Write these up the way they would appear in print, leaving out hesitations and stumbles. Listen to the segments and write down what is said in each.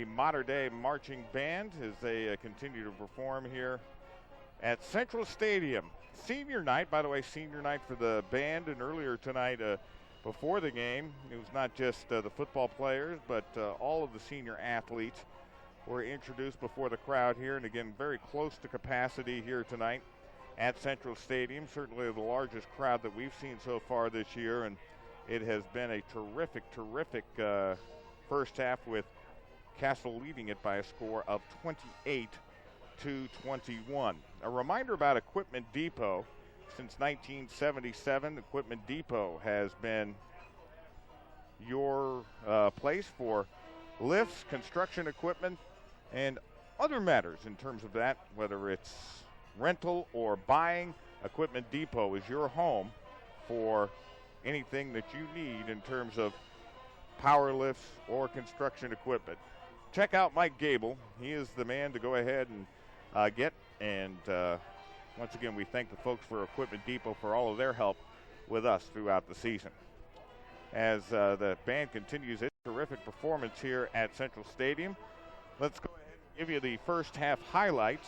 the Mater Dei Marching Band as they continue to perform here at Central Stadium. Senior night, by the way, senior night for the band, and earlier tonight before the game, it was not just the football players, but all of the senior athletes were introduced before the crowd here, and again, very close to capacity here tonight at Central Stadium. Certainly the largest crowd that we've seen so far this year, and it has been a terrific first half with Castle leading it by a score of 28-21. A reminder about Equipment Depot. Since 1977, Equipment Depot has been your place for lifts, construction equipment, and other matters in terms of that, whether it's rental or buying. Equipment Depot is your home for anything that you need in terms of power lifts or construction equipment. Check out Mike Gable. He is the man to go ahead and get. And once again, we thank the folks for Equipment Depot for all of their help with us throughout the season. As the band continues its terrific performance here at Central Stadium, let's go ahead and give you the first half highlights.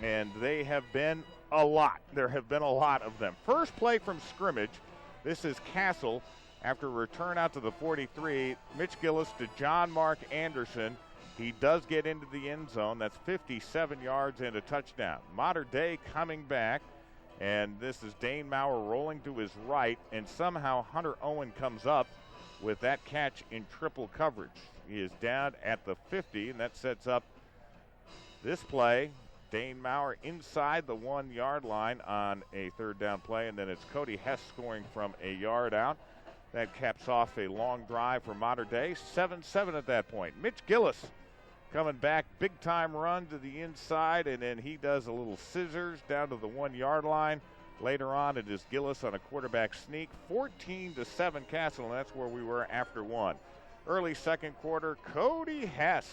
And they have been a lot. There have been a lot of them. First play from scrimmage. This is Castle. After a return out to the 43, Mitch Gillis to John Mark Anderson. He does get into the end zone. That's 57 yards and a touchdown. Mater Dei coming back, and this is Dane Maurer rolling to his right, and somehow Hunter Owen comes up with that catch in triple coverage. He is down at the 50, and that sets up this play. Dane Maurer inside the 1 yard line on a third down play, and then it's Cody Hess scoring from a yard out. That caps off a long drive for Mater Dei. 7-7 at that point. Mitch Gillis coming back, big time run to the inside, and then he does a little scissors down to the 1 yard line. Later on, it is Gillis on a quarterback sneak. 14-7 Castle, and that's where we were after one. Early second quarter, Cody Hess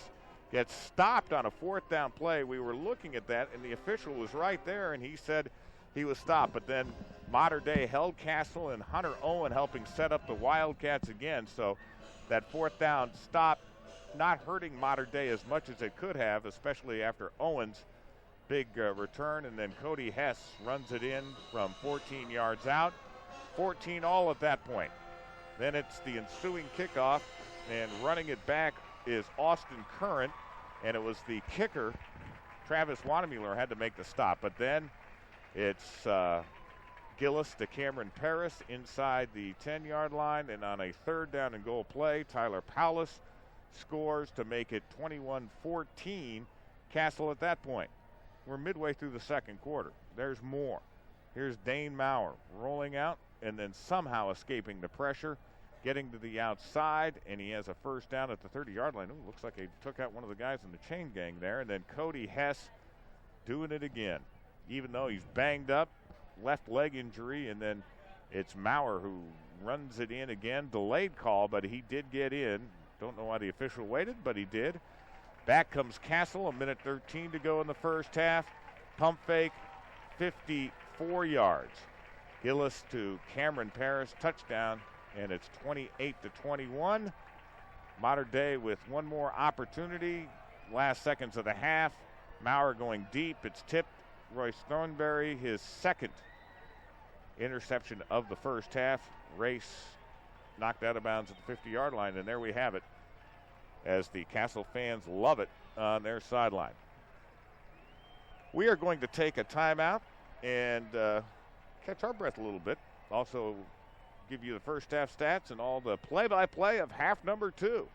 gets stopped on a fourth down play. We were looking at that, and the official was right there, and he said he was stopped. But then Mater Dei held Castle, and Hunter Owen helping set up the Wildcats again. So that fourth down stop not hurting Mater Dei as much as it could have, especially after Owen's big return. And then Cody Hess runs it in from 14 yards out. 14 all at that point. Then it's the ensuing kickoff, and running it back is Austin Current, and it was the kicker, Travis Watermuller, had to make the stop. But then it's Gillis to Cameron Paris inside the 10-yard line, and on a third down and goal play, Tyler Paulus scores to make it 21-14 Castle at that point. We're midway through the second quarter. There's more. Here's Dane Maurer rolling out and then somehow escaping the pressure, getting to the outside, and he has a first down at the 30-yard line. Ooh, looks like he took out one of the guys in the chain gang there. And then Cody Hess doing it again, even though he's banged up, left leg injury, and then it's Maurer who runs it in again. Delayed call, but he did get in. Don't know why the official waited, but he did. Back comes Castle, a minute 13 to go in the first half. Pump fake, 54 yards. Gillis to Cameron Paris, touchdown, and it's 28-21. Mater Dei with one more opportunity. Last seconds of the half. Maurer going deep. It's tipped. Royce Thornberry, his second interception of the first half. Race knocked out of bounds at the 50-yard line, and there we have it as the Castle fans love it on their sideline. We are going to take a timeout and catch our breath a little bit. Also give you the first half stats and all the play-by-play of half number 2.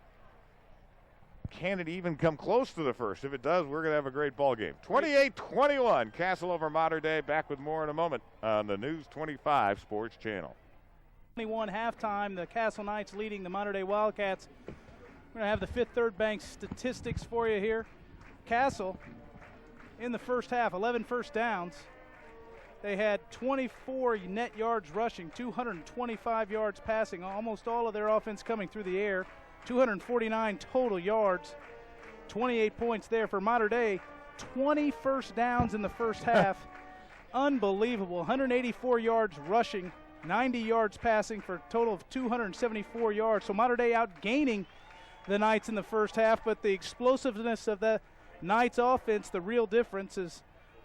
Can it even come close to the first? If it does, we're going to have a great ball game. 28-21, Castle over Mater Dei. Back with more in a moment on the News 25 Sports Channel. 21 halftime, the Castle Knights leading the Mater Dei Wildcats. We're going to have the Fifth Third Bank statistics for you here. Castle, in the first half, 11 first downs. They had 24 net yards rushing, 225 yards passing, almost all of their offense coming through the air, 249 total yards, 28 points there for Mater Dei. 20 first downs in the first half. Unbelievable. 184 yards rushing, 90 yards passing for a total of 274 yards. So Mater Dei outgaining the Knights in the first half, but the explosiveness of the Knights offense, the real difference is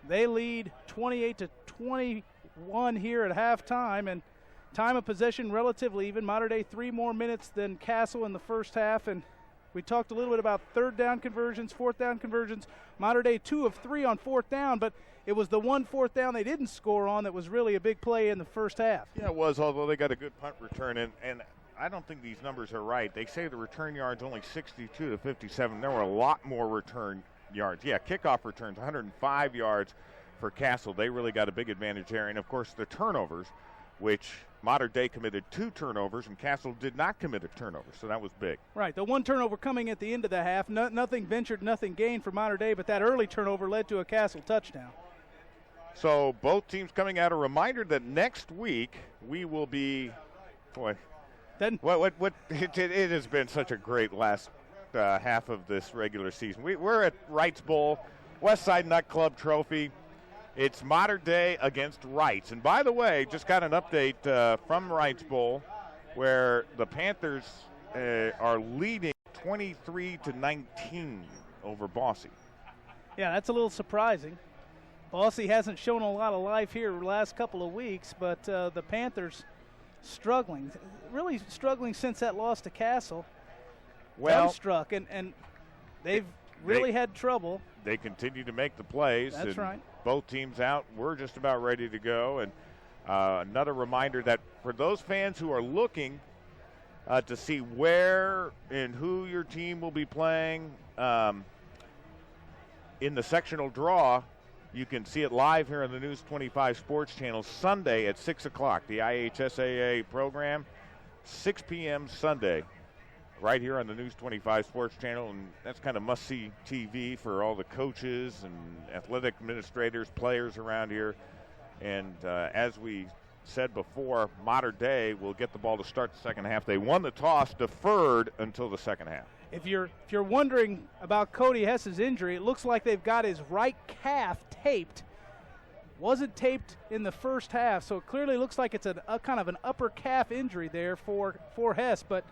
they lead 28-21 here at halftime, and time of possession relatively even. Mater Dei 3 more minutes than Castle in the first half, and we talked a little bit about third down conversions, fourth down conversions. Mater Dei 2 of 3 on fourth down, but it was the one fourth down they didn't score on that was really a big play in the first half. Yeah, it was, although they got a good punt return, and I don't think these numbers are right. They say the return yards only 62 to 57. There were a lot more return yards. Yeah, kickoff returns, 105 yards for Castle. They really got a big advantage there. And, of course, the turnovers, which Mater Dei committed 2 turnovers, and Castle did not commit a turnover, so that was big. Right, the one turnover coming at the end of the half. Nothing ventured, nothing gained for Mater Dei, but that early turnover led to a Castle touchdown. So both teams coming out. A reminder that next week we will be, it has been such a great last half of this regular season. We're at Wrights Bowl, Westside Nut Club Trophy. It's Mater Dei against Wrights. And by the way, just got an update from Wrights Bowl where the Panthers are leading 23-19 over Boise. Yeah, that's a little surprising. Boise hasn't shown a lot of life here the last couple of weeks, but the Panthers really struggling since that loss to Castle. Well, struck, and they've really had trouble. They continue to make the plays. That's right. Both teams out. We're just about ready to go. And another reminder that for those fans who are looking to see where and who your team will be playing in the sectional draw, you can see it live here on the News 25 Sports Channel Sunday at 6 o'clock. The IHSAA program, 6 p.m. Sunday, right here on the News 25 Sports Channel. And that's kind of must-see TV for all the coaches and athletic administrators, players around here. And as we said before, Mater Dei will get the ball to start the second half. They won the toss, deferred until the second half. If you're wondering about Cody Hess's injury, it looks like they've got his right calf taped. Wasn't taped in the first half, so it clearly looks like it's a kind of an upper calf injury there for Hess. But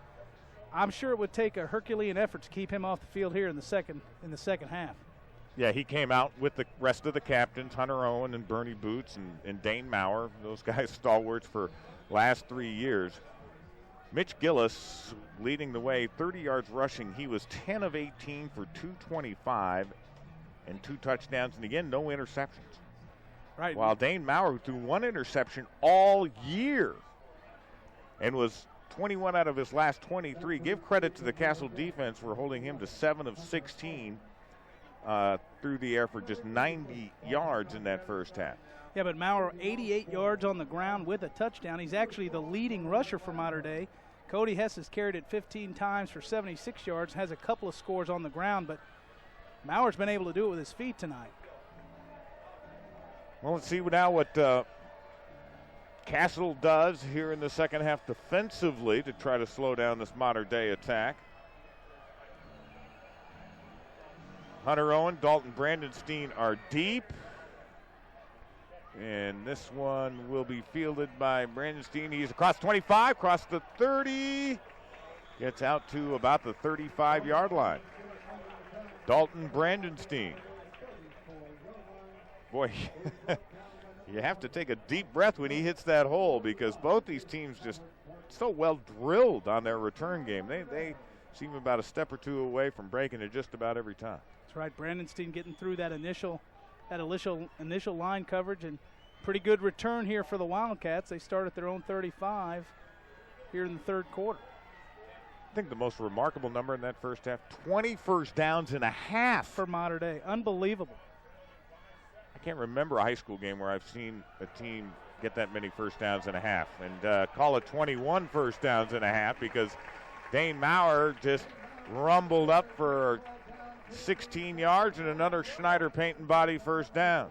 I'm sure it would take a Herculean effort to keep him off the field here in the second half. Yeah, he came out with the rest of the captains, Hunter Owen and Bernie Boots and Dane Maurer. Those guys stalwarts for last 3 years. Mitch Gillis leading the way, 30 yards rushing. He was 10 of 18 for 225 and 2 touchdowns. And again, no interceptions. Right. While Dane Maurer, who threw 1 interception all year and was 21 out of his last 23. Give credit to the Castle defense for holding him to 7 of 16 through the air for just 90 yards in that first half. Yeah, but Maurer 88 yards on the ground with a touchdown. He's actually the leading rusher for Mater Dei. Cody Hess has carried it 15 times for 76 yards, has a couple of scores on the ground, but Maurer's been able to do it with his feet tonight. Well, let's see now what Castle does here in the second half defensively to try to slow down this Mater Dei attack. Hunter Owen, Dalton Brandenstein are deep. And this one will be fielded by Brandenstein. He's across 25, across the 30. Gets out to about the 35-yard line. Dalton Brandenstein. Boy, you have to take a deep breath when he hits that hole because both these teams just so well drilled on their return game. They seem about a step or two away from breaking it just about every time. That's right. Brandenstein getting through that initial line coverage, and pretty good return here for the Wildcats. They start at their own 35 here in the third quarter. I think the most remarkable number in that first half, 20 first downs and a half for Mater Dei. Unbelievable. I can't remember a high school game where I've seen a team get that many first downs and a half. And call it 21 first downs and a half because Dane Maurer just rumbled up for 16 yards and another Schneider paint and body first down.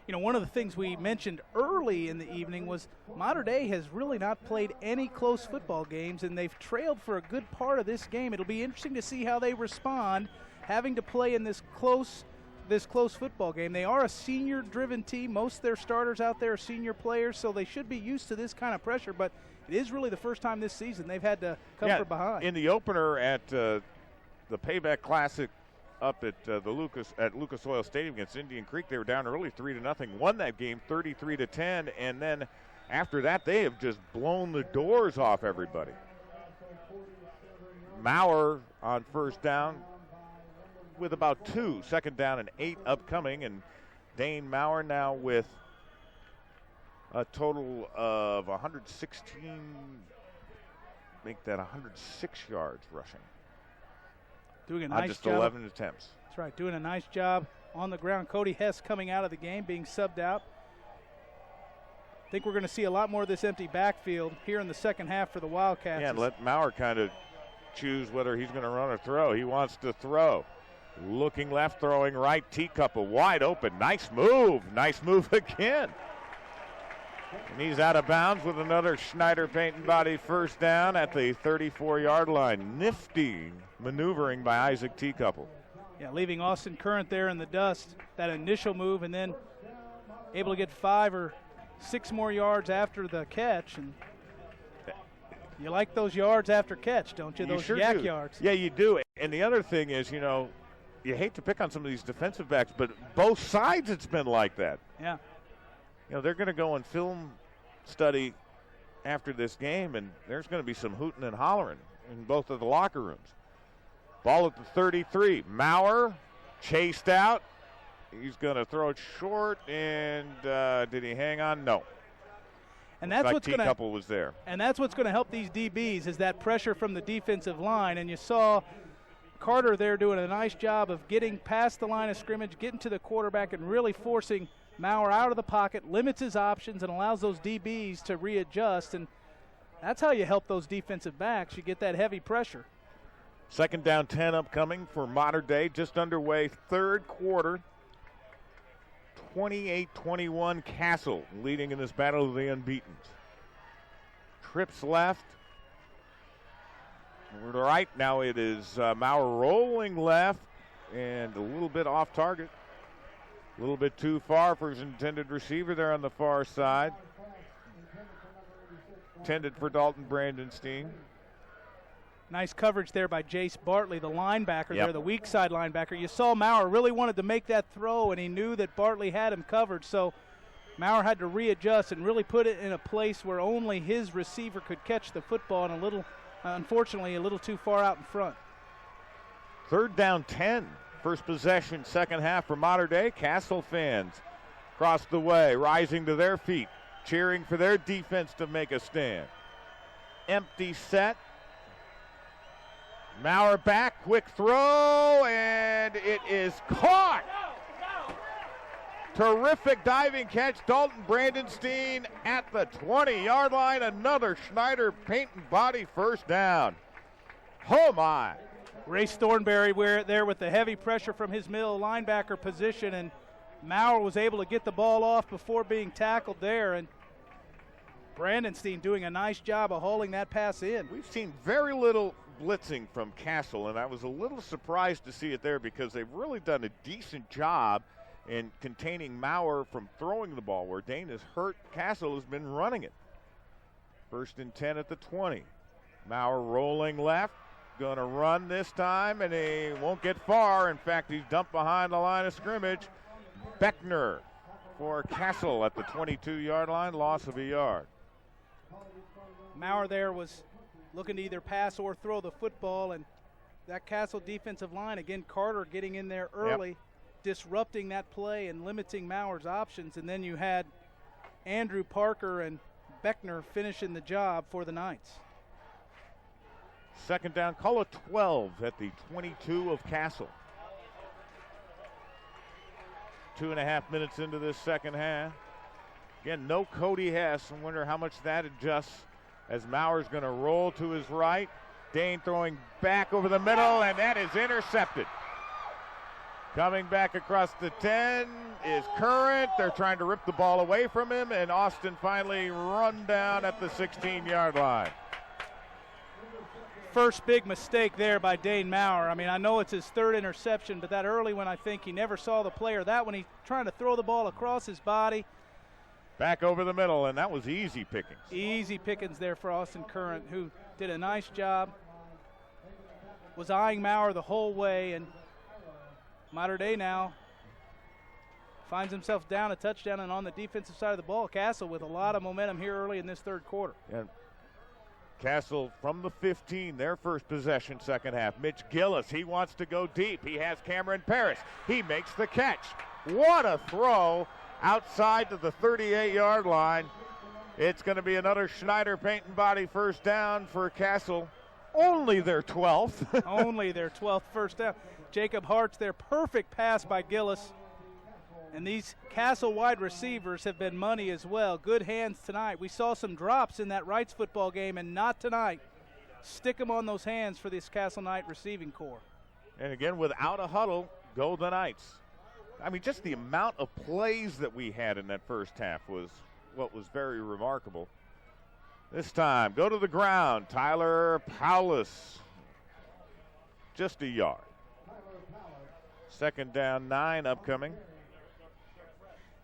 You know, one of the things we mentioned early in the evening was Mater Dei has really not played any close football games, and they've trailed for a good part of this game. It'll be interesting to see how they respond, having to play in this this close football game. They are a senior-driven team. Most of their starters out there are senior players, so they should be used to this kind of pressure. But it is really the first time this season they've had to come from behind. In the opener at the Payback Classic up at Lucas Oil Stadium against Indian Creek, they were down early 3-0, won that game 33-10, and then after that they have just blown the doors off everybody. Maurer on first down with about 2, second down and 8 upcoming, and Dane Maurer now with a total of 116, make that 106 yards rushing. Doing a nice just job. 11 attempts. That's right, doing a nice job on the ground. Cody Hess coming out of the game, being subbed out. I think we're going to see a lot more of this empty backfield here in the second half for the Wildcats. Yeah, and let Maurer kind of choose whether he's going to run or throw. He wants to throw. Looking left, throwing right. Teacup wide open. Nice move. Nice move again. And he's out of bounds with another Schneider paint and body first down at the 34-yard line. Nifty maneuvering by Isaac Teacup. Yeah, leaving Austin Current there in the dust. That initial move, and then able to get 5 or 6 more yards after the catch. And you like those yards after catch, don't you? Those yak yards. Yeah, you do. And the other thing is, you hate to pick on some of these defensive backs, but both sides it's been like that. Yeah. They're going to go and film study after this game, and there's going to be some hooting and hollering in both of the locker rooms. Ball at the 33. Maurer chased out. He's going to throw it short, and did he hang on? No. And that's what's going to was there. And that's what's going to help these DBs is that pressure from the defensive line. And you saw Carter there doing a nice job of getting past the line of scrimmage, getting to the quarterback, and really forcing Maurer out of the pocket, limits his options, and allows those DBs to readjust. And that's how you help those defensive backs. You get that heavy pressure. Second down 10 upcoming for Mater Dei, just underway, third quarter. 28-21 Castle leading in this battle of the unbeaten. Trips left. Right now it is Maurer rolling left and a little bit off target. A little bit too far for his intended receiver there on the far side. Intended for Dalton Brandenstein. Nice coverage there by Jace Bartley, the linebacker there, the weak side linebacker. You saw Maurer really wanted to make that throw, and he knew that Bartley had him covered, so Maurer had to readjust and really put it in a place where only his receiver could catch the football, and unfortunately, a little too far out in front. Third down 10. First possession, second half for Mater Dei. Castle fans across the way, rising to their feet, cheering for their defense to make a stand. Empty set. Maurer back, quick throw, and it is caught. Terrific diving catch. Dalton Brandenstein at the 20-yard line. Another Schneider paint and body first down. Oh, my. Race Thornberry there with the heavy pressure from his middle linebacker position, and Maurer was able to get the ball off before being tackled there, and Brandenstein doing a nice job of hauling that pass in. We've seen very little blitzing from Castle, and I was a little surprised to see it there because they've really done a decent job in containing Maurer from throwing the ball. Where Dane is hurt, Castle has been running it. First and 10 at the 20. Maurer rolling left, going to run this time, and he won't get far. In fact, he's dumped behind the line of scrimmage. Beckner for Castle at the 22-yard line, loss of a yard. Maurer there was looking to either pass or throw the football, and that Castle defensive line, again, Carter getting in there early, disrupting that play and limiting Maurer's options, and then you had Andrew Parker and Beckner finishing the job for the Knights. Second down, call it 12 at the 22 of Castle. 2.5 minutes into this second half. Again, no Cody Hess. I wonder how much that adjusts as Maurer's going to roll to his right. Dane throwing back over the middle, and that is intercepted. Coming back across the 10 is Current. They're trying to rip the ball away from him, and Austin finally run down at the 16-yard line. First big mistake there by Dane Maurer. I mean, I know it's his third interception, but that early one, I think he never saw the player. That one, he trying to throw the ball across his body. Back over the middle, and that was easy pickings. Easy pickings there for Austin Current, who did a nice job. Was eyeing Maurer the whole way, and Mater Dei now finds himself down a touchdown and on the defensive side of the ball. Castle with a lot of momentum here early in this third quarter. And Castle from the 15, their first possession, second half. Mitch Gillis, he wants to go deep. He has Cameron Paris. He makes the catch. What a throw outside to the 38-yard line. It's going to be another Schneider paint and body first down for Castle. Only their 12th. Only their 12th first down. Jacob Hart's there. Perfect pass by Gillis. And these Castle wide receivers have been money as well. Good hands tonight. We saw some drops in that Wrights football game, and not tonight. Stick them on those hands for this Castle Knight receiving corps. And again, without a huddle, go the Knights. I mean, just the amount of plays that we had in that first half was what was very remarkable. This time, go to the ground. Tyler Paulus, just a yard. Second down, 9 upcoming.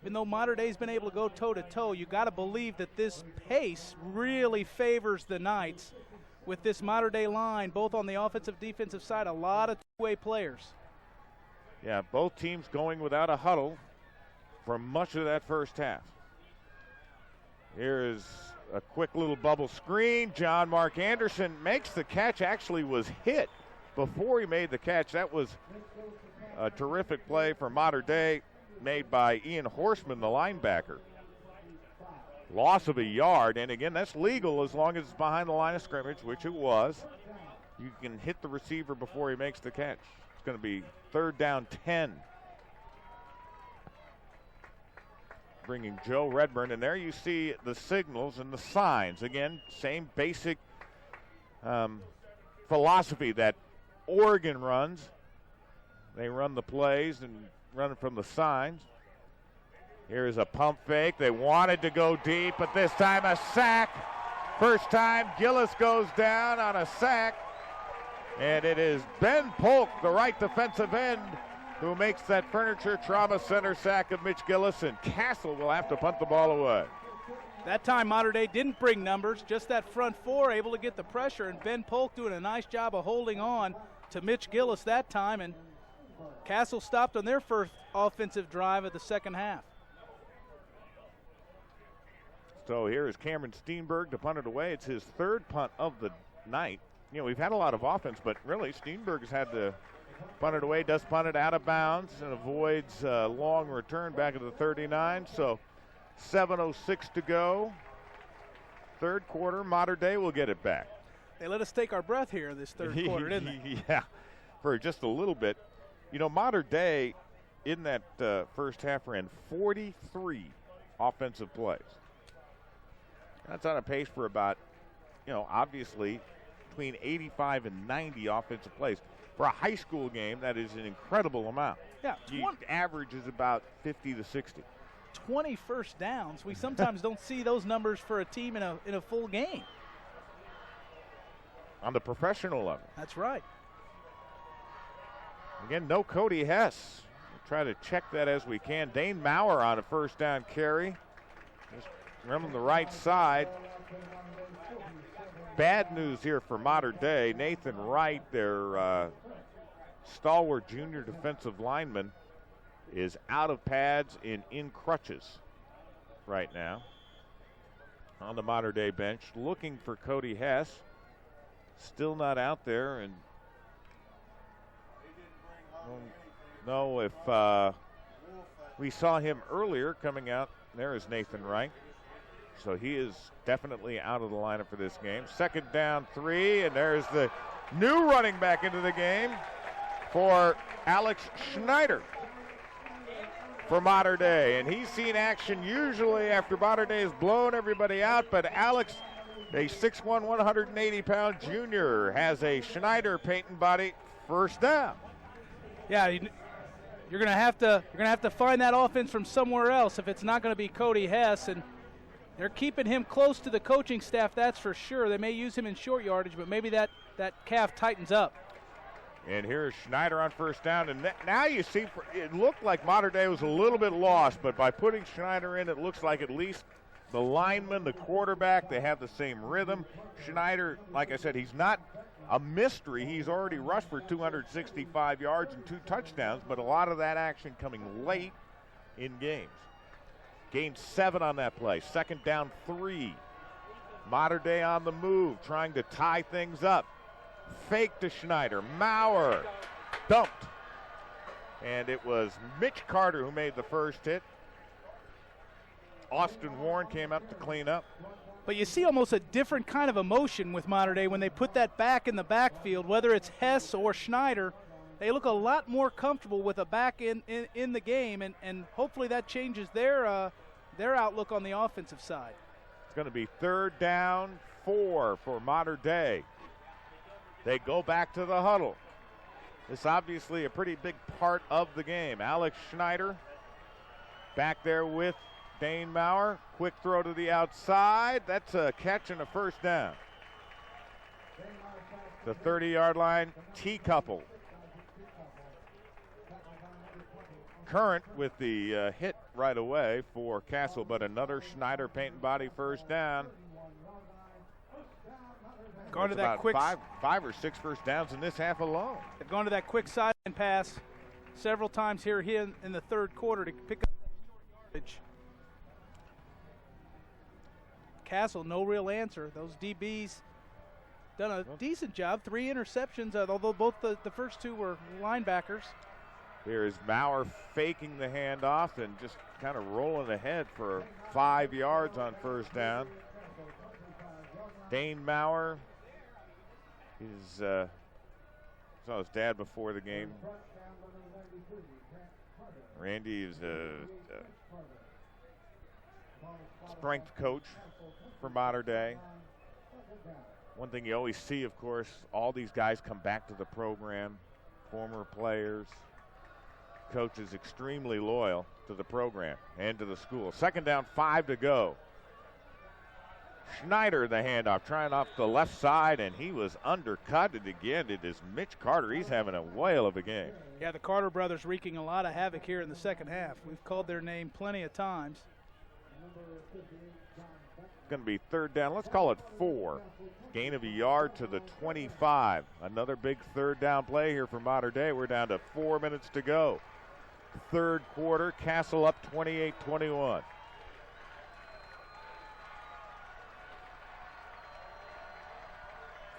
Even though Mater Dei's been able to go toe-to-toe, you got to believe that this pace really favors the Knights with this Mater Dei line, both on the offensive, defensive side, a lot of two-way players. Yeah, both teams going without a huddle for much of that first half. Here is a quick little bubble screen. John Mark Anderson makes the catch, actually was hit before he made the catch. That was a terrific play for Mater Dei, made by Ian Horseman, the linebacker. Loss of a yard, and again, that's legal as long as it's behind the line of scrimmage, which it was. You can hit the receiver before he makes the catch. It's going to be third down 10. Bringing Joe Redburn, and there you see the signals and the signs. Again, same basic philosophy that Oregon runs. They run the plays and run it from the signs. Here's a pump fake. They wanted to go deep, but this time a sack. First time Gillis goes down on a sack. And it is Ben Polk, the right defensive end, who makes that Furniture Trauma Center sack of Mitch Gillis, and Castle will have to punt the ball away. That time Mater Dei didn't bring numbers, just that front four able to get the pressure, and Ben Polk doing a nice job of holding on to Mitch Gillis that time, and Castle stopped on their first offensive drive of the second half. So here is Cameron Steenberg to punt it away. It's his third punt of the night. You know, we've had a lot of offense, but really Steenberg has had to punt it away, does punt it out of bounds and avoids a long return back at the 39. So 7:06 to go. Third quarter, Mater Dei will get it back. They let us take our breath here in this third quarter, didn't they? Yeah, for just a little bit. You know, Mater Dei in that first half ran 43 offensive plays. That's on a pace for about, you know, obviously between 85 and 90 offensive plays. For a high school game, that is an incredible amount. Yeah, average is about 50 to 60. 20 first downs. We sometimes don't see those numbers for a team in a full game. On the professional level. That's right. Again, no Cody Hess. We'll try to check that as we can. Dane Maurer on a first down carry. Just running the right side. Bad news here for Mater Dei. Nathan Wright, their stalwart junior defensive lineman, is out of pads and in crutches right now on the Mater Dei bench. Looking for Cody Hess. Still not out there, and no, if we saw him earlier coming out, there is Nathan Wright. So he is definitely out of the lineup for this game. Second down 3, and there's the new running back into the game for Alex Schneider for Mater Dei. And he's seen action usually after Mater Dei has blown everybody out, but Alex, a 6'1", 180-pound junior, has a Schneider paint and body first down. Yeah, you're gonna have to find that offense from somewhere else if it's not going to be Cody Hess, and they're keeping him close to the coaching staff, that's for sure. They may use him in short yardage, but maybe that that calf tightens up. And here's Schneider on first down. And now you see, it looked like Mater Dei was a little bit lost, but by putting Schneider in, it looks like at least the lineman, the quarterback, they have the same rhythm. Schneider, like I said, he's not a mystery. He's already rushed for 265 yards and 2 touchdowns, but a lot of that action coming late in games. Gained 7 on that play. Second down 3. Mater Dei on the move, trying to tie things up. Fake to Schneider. Maurer dumped. And it was Mitch Carter who made the first hit. Austin Warren came up to clean up. But you see almost a different kind of emotion with Mater Dei when they put that back in the backfield, whether it's Hess or Schneider. They look a lot more comfortable with a back in the game, and hopefully that changes their outlook on the offensive side. It's going to be 3rd down 4 for Mater Dei. They go back to the huddle. This obviously a pretty big part of the game. Alex Schneider back there with Dane Maurer. Quick throw to the outside. That's a catch and a first down. The 30-yard line, T-couple. Current with the hit right away for Castle, but another Schneider paint and body first down. Gone to that quick five or six first downs in this half alone. They've gone to that quick sideline pass several times here in the third quarter to pick up yardage. Castle, no real answer. Those DBs done a decent job. 3 interceptions, although both the first 2 were linebackers. Here is Maurer faking the handoff and just kind of rolling ahead for 5 yards on first down. Dane Maurer saw his dad before the game. Randy is a strength coach for Mater Dei. One thing you always see, of course, all these guys come back to the program, former players. Coach is extremely loyal to the program and to the school. 2nd down, 5 to go. Schneider, the handoff, trying off the left side, and he was undercut. And again, it is Mitch Carter. He's having a whale of a game. Yeah, the Carter brothers wreaking a lot of havoc here in the second half. We've called their name plenty of times. It's going to be 3rd down. Let's call it 4. Gain of a yard to the 25. Another big 3rd down play here for Mater Dei. We're down to 4 minutes to go. 3rd quarter, Castle up 28-21.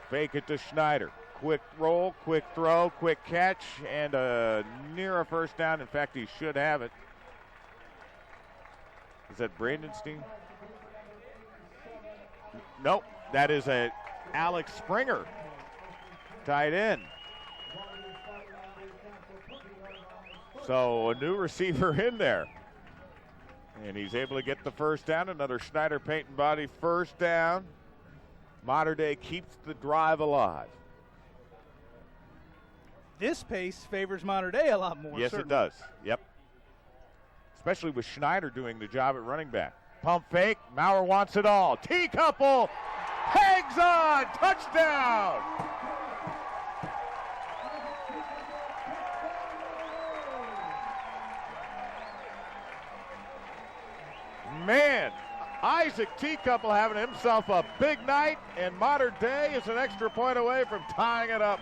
Fake it to Schneider. Quick roll, quick throw, quick catch, and near a first down. In fact, he should have it. Is that Brandenstein? Nope, that is a Alex Springer, tight end. So a new receiver in there. And he's able to get the first down. Another Schneider paint and body first down. Mater Dei keeps the drive alive. This pace favors Mater Dei a lot more. Yes, certainly. It does. Yep. Especially with Schneider doing the job at running back. Pump fake. Maurer wants it all. T-couple. Hangs on. Touchdown. Man, Isaac T-couple having himself a big night, and Mater Dei is an extra point away from tying it up.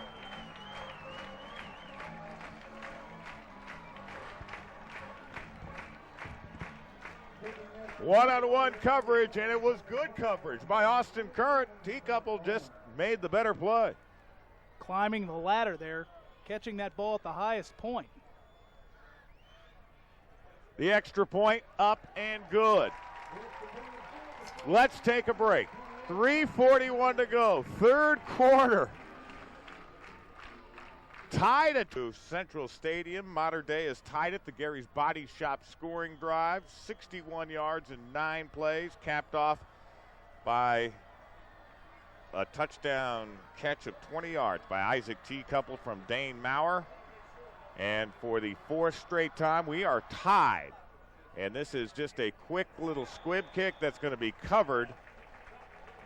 One-on-one coverage, and it was good coverage by Austin Current. T-couple just made the better play. Climbing the ladder there, catching that ball at the highest point. The extra point up and good. Let's take a break. 3:41 to go, 3rd quarter. Tied at Central Stadium. Mater Dei is tied at the Gary's Body Shop scoring drive. 61 yards in 9 plays, capped off by a touchdown catch of 20 yards by Isaac T-couple from Dane Maurer. And for the 4th straight time, we are tied. And this is just a quick little squib kick that's going to be covered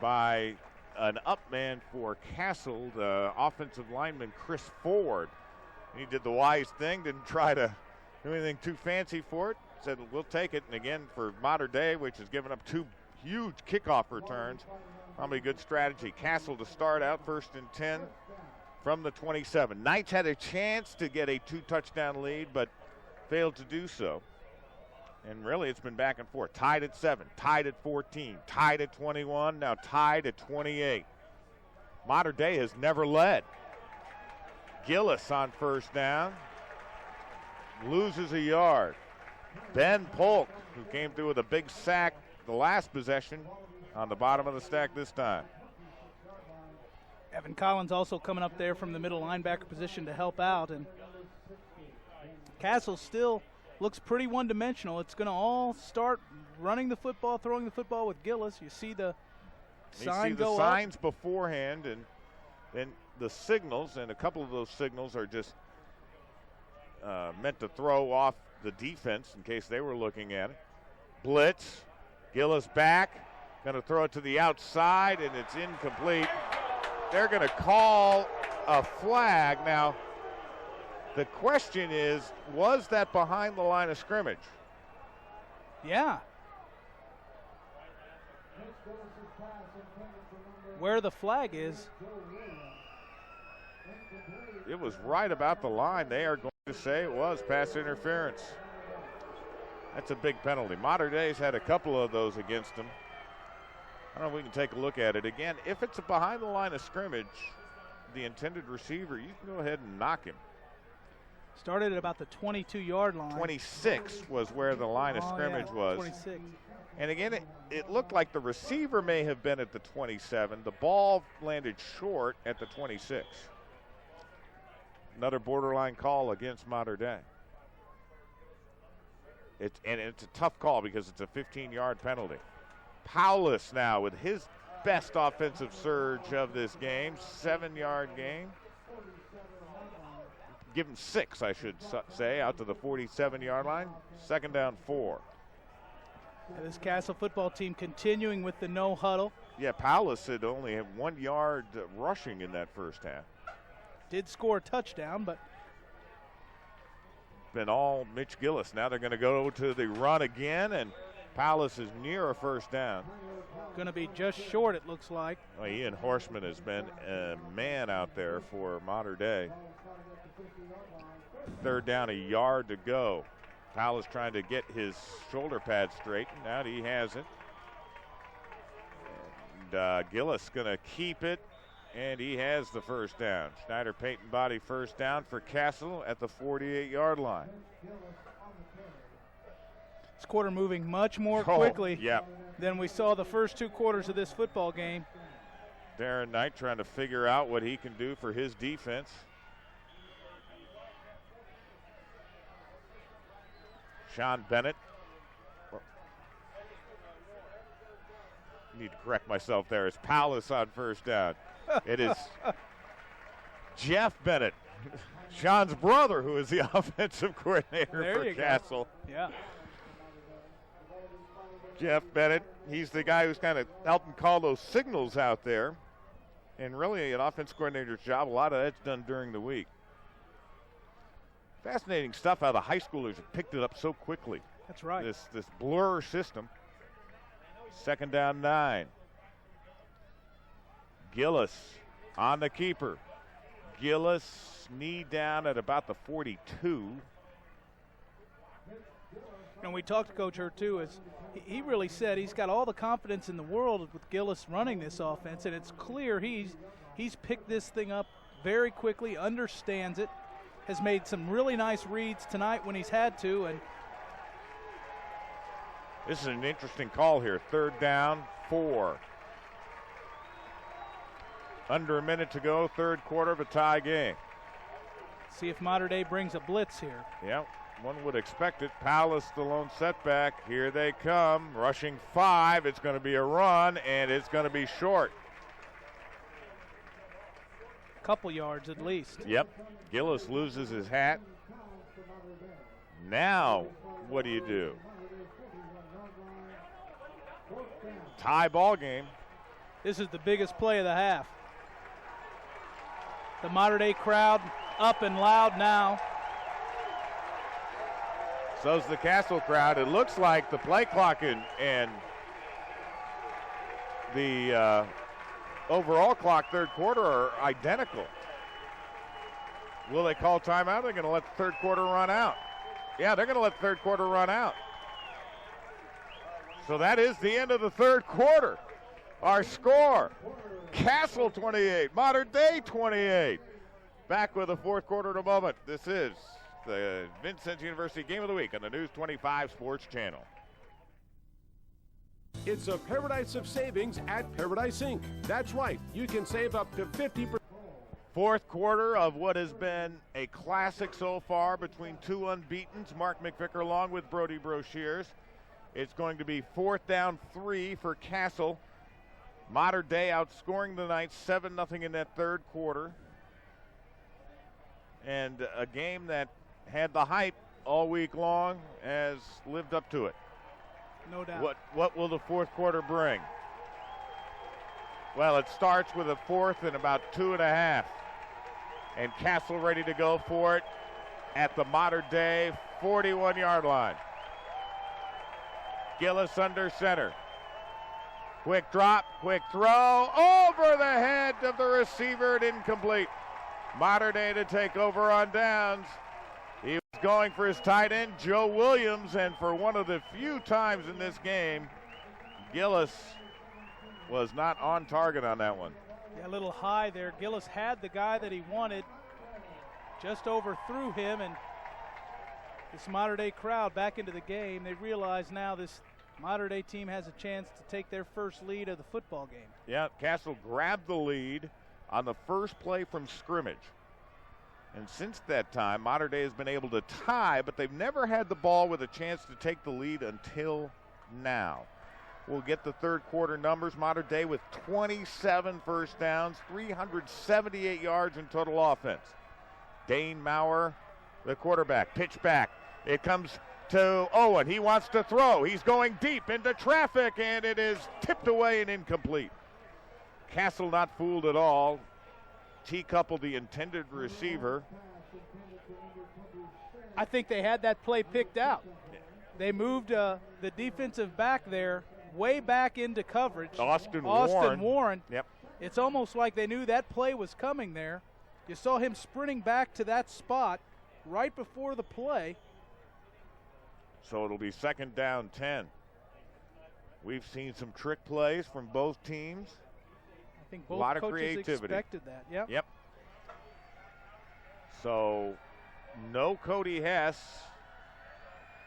by an up man for Castle, the offensive lineman Chris Ford. He did the wise thing, didn't try to do anything too fancy for it. Said, we'll take it. And again, for Mater Dei, which has given up 2 huge kickoff returns, probably a good strategy. Castle to start out 1st and 10 from the 27. Knights had a chance to get a 2-touchdown lead, but failed to do so. And really, it's been back and forth. Tied at 7, tied at 14, tied at 21, now tied at 28. Mater Dei has never led. Gillis on 1st down. Loses a yard. Ben Polk, who came through with a big sack the last possession, on the bottom of the stack this time. Evan Collins also coming up there from the middle linebacker position to help out. And Castle still looks pretty one-dimensional. It's going to all start running the football, throwing the football with Gillis. You see the sign go up. You see the signs beforehand, and then the signals, and a couple of those signals are just meant to throw off the defense in case they were looking at it. Blitz, Gillis back, going to throw it to the outside, and it's incomplete. They're going to call a flag. Now, the question is, was that behind the line of scrimmage? Yeah. Where the flag is. It was right about the line. They are going to say it was pass interference. That's a big penalty. Mater Dei's had a couple of those against them. I don't know if we can take a look at it again. If it's behind the line of scrimmage, the intended receiver, you can go ahead and knock him. Started at about the 22-yard line. 26 was where the line of scrimmage was. 26. And again, it looked like the receiver may have been at the 27. The ball landed short at the 26. Another borderline call against Mater Dei. It's a tough call because it's a 15-yard penalty. Paulus now with his best offensive surge of this game, 7-yard gain. Give him 6, I should say, out to the 47-yard line. 2nd down 4. And this Castle football team continuing with the no huddle. Yeah, Paulus had only had 1 yard rushing in that first half. Did score a touchdown, but been all Mitch Gillis. Now they're going to go to the run again, and Paulus is near a 1st down. Going to be just short, it looks like. Well, Ian Horseman has been a man out there for Mater Dei. 3rd down, a yard to go. Paulus trying to get his shoulder pad straightened out. He has it. And Gillis going to keep it, and he has the 1st down. Schneider Peyton body 1st down for Castle at the 48-yard line. This quarter moving much more quickly yep. than we saw the first 2 quarters of this football game. Darren Knight trying to figure out what he can do for his defense. Sean Bennett. Need to correct myself there. It's Paulus on 1st down. It is Jeff Bennett, Sean's brother, who is the offensive coordinator for Castle. Yeah. Jeff Bennett, he's the guy who's kind of helping call those signals out there. And really an offense coordinator's job, a lot of that's done during the week. Fascinating stuff how the high schoolers have picked it up so quickly. That's right. This blur system. 2nd down 9. Gillis on the keeper. Gillis knee down at about the 42. And we talked to Coach Hurt too, is he really said he's got all the confidence in the world with Gillis running this offense, and it's clear he's picked this thing up very quickly, understands it, has made some really nice reads tonight when he's had to. And this is an interesting call here. 3rd down 4. Under a minute to go, 3rd quarter of a tie game. See if Mater Dei brings a blitz here. Yep, one would expect it. Paulus, the lone setback. Here they come, rushing 5. It's going to be a run, and it's going to be short. A couple yards at least. Yep, Gillis loses his hat. Now, what do? Tie ball game. This is the biggest play of the half. The Mater Dei crowd up and loud now. So's the Castle crowd. It looks like the play clock and the overall clock third quarter are identical. Will they call timeout? They're going to let the third quarter run out. Yeah, they're going to let the third quarter run out. So that is the end of the third quarter. Our score, Castle 28, Mater Dei 28. Back with the fourth quarter in a moment. This is the Vincent University Game of the Week on the News 25 Sports Channel. It's a paradise of savings at Paradise Inc. That's right, you can save up to 50%. Fourth quarter of what has been a classic so far between two unbeatens, Mark McVicker along with Brody Broshears. It's going to be 4th down 3 for Castle. Mater Dei outscoring the Knights 7-0 in that third quarter. And a game that had the hype all week long has lived up to it. No doubt. What will the fourth quarter bring? Well, it starts with a fourth and about 2.5. And Castle ready to go for it at the Mater Dei 41-yard line. Gillis under center. Quick drop, quick throw, over the head of the receiver and incomplete. Mater Dei to take over on downs. He was going for his tight end, Joe Williams, and for one of the few times in this game, Gillis was not on target on that one. Yeah, a little high there. Gillis had the guy that he wanted, just overthrew him, and this Mater Dei crowd back into the game. They realize now this Mater Dei team has a chance to take their first lead of the football game. Yeah, Castle grabbed the lead on the first play from scrimmage. And since that time, Mater Dei has been able to tie, but they've never had the ball with a chance to take the lead until now. We'll get the third quarter numbers. Mater Dei with 27 first downs, 378 yards in total offense. Dane Maurer, the quarterback, pitch back. It comes to Owen. He wants to throw. He's going deep into traffic, and it is tipped away and incomplete. Castle not fooled at all. T-coupled the intended receiver. I think they had that play picked out. They moved the defensive back there way back into coverage. Austin Warren. Yep. It's almost like they knew that play was coming there. You saw him sprinting back to that spot right before the play. So it'll be 2nd down 10. We've seen some trick plays from both teams. I think both a lot of coaches creativity. expected that. Yep. So no Cody Hess.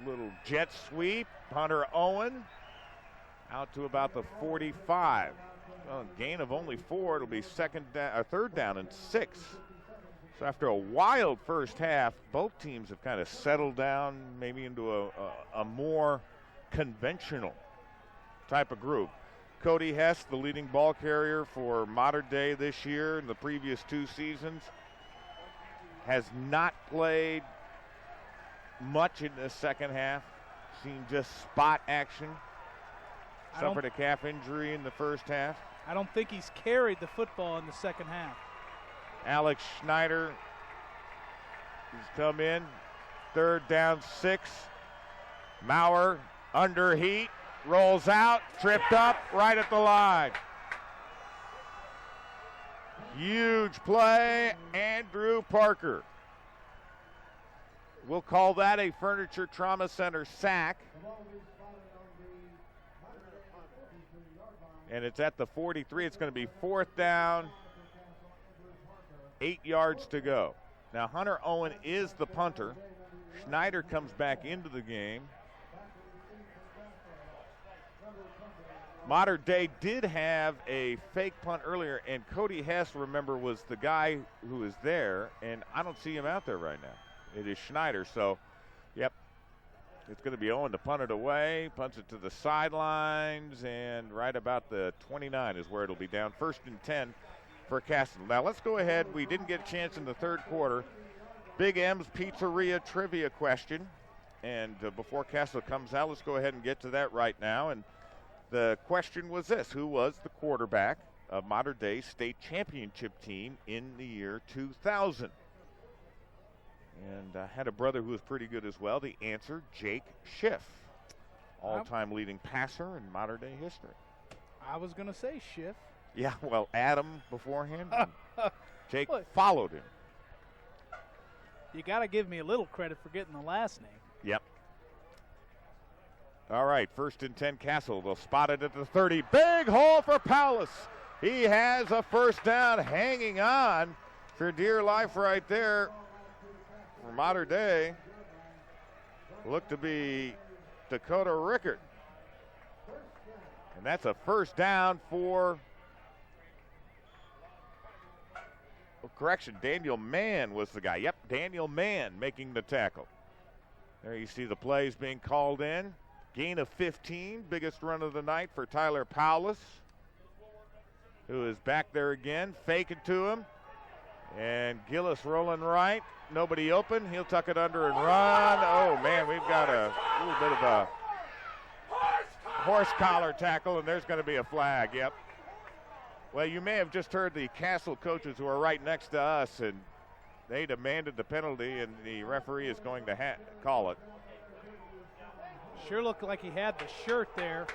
Little jet sweep. Hunter Owen out to about the 45. Well, gain of only 4. It'll be 3rd down and 6. So after a wild first half, both teams have kind of settled down maybe into a more conventional type of group. Cody Hess, the leading ball carrier for Mater Dei this year and the previous 2 seasons, has not played much in the second half. Seen just spot action. Suffered a calf injury in the first half. I don't think he's carried the football in the second half. Alex Schneider has come in. 3rd down 6. Maurer under heat. Rolls out. Tripped up right at the line. Huge play. Andrew Parker. We'll call that a Furniture Trauma Center sack. And it's at the 43. It's going to be 4th down. 8 yards to go. Now Hunter Owen is the punter. Schneider comes back into the game. Mater Dei did have a fake punt earlier, and Cody Hess, remember, was the guy who was there, and I don't see him out there right now. It is Schneider, so, yep. It's going to be Owen to punt it away, punts it to the sidelines, and right about the 29 is where it'll be down. 1st and 10 for Castle. Now let's go ahead. We didn't get a chance in the third quarter. Big M's Pizzeria trivia question. And before Castle comes out, let's go ahead and get to that right now. And The question was this: who was the quarterback of Mater Dei state championship team in the year 2000? And I had a brother who was pretty good as well. The answer, Jake Schiff, all-time leading passer in Mater Dei history. I was going to say Schiff. Yeah, well, Adam beforehand. Jake followed him. You got to give me a little credit for getting the last name. Yep. All right, 1st and 10 Castle. They'll spot it at the 30. Big hole for Paulus. He has a first down, hanging on for dear life right there for Mater Dei. Looked to be Dakota Rickert. And that's a first down for, correction, Daniel Mann was the guy. Yep, Daniel Mann making the tackle. There you see the plays being called in. Gain of 15, biggest run of the night for Tyler Paulus, who is back there again, faking to him. And Gillis rolling right. Nobody open. He'll tuck it under and run. Oh, man, we've got a little bit of a horse collar tackle, and there's going to be a flag. Yep. Well, you may have just heard the Castle coaches who are right next to us, and they demanded the penalty, and the referee is going to call it. Sure looked like he had the shirt there.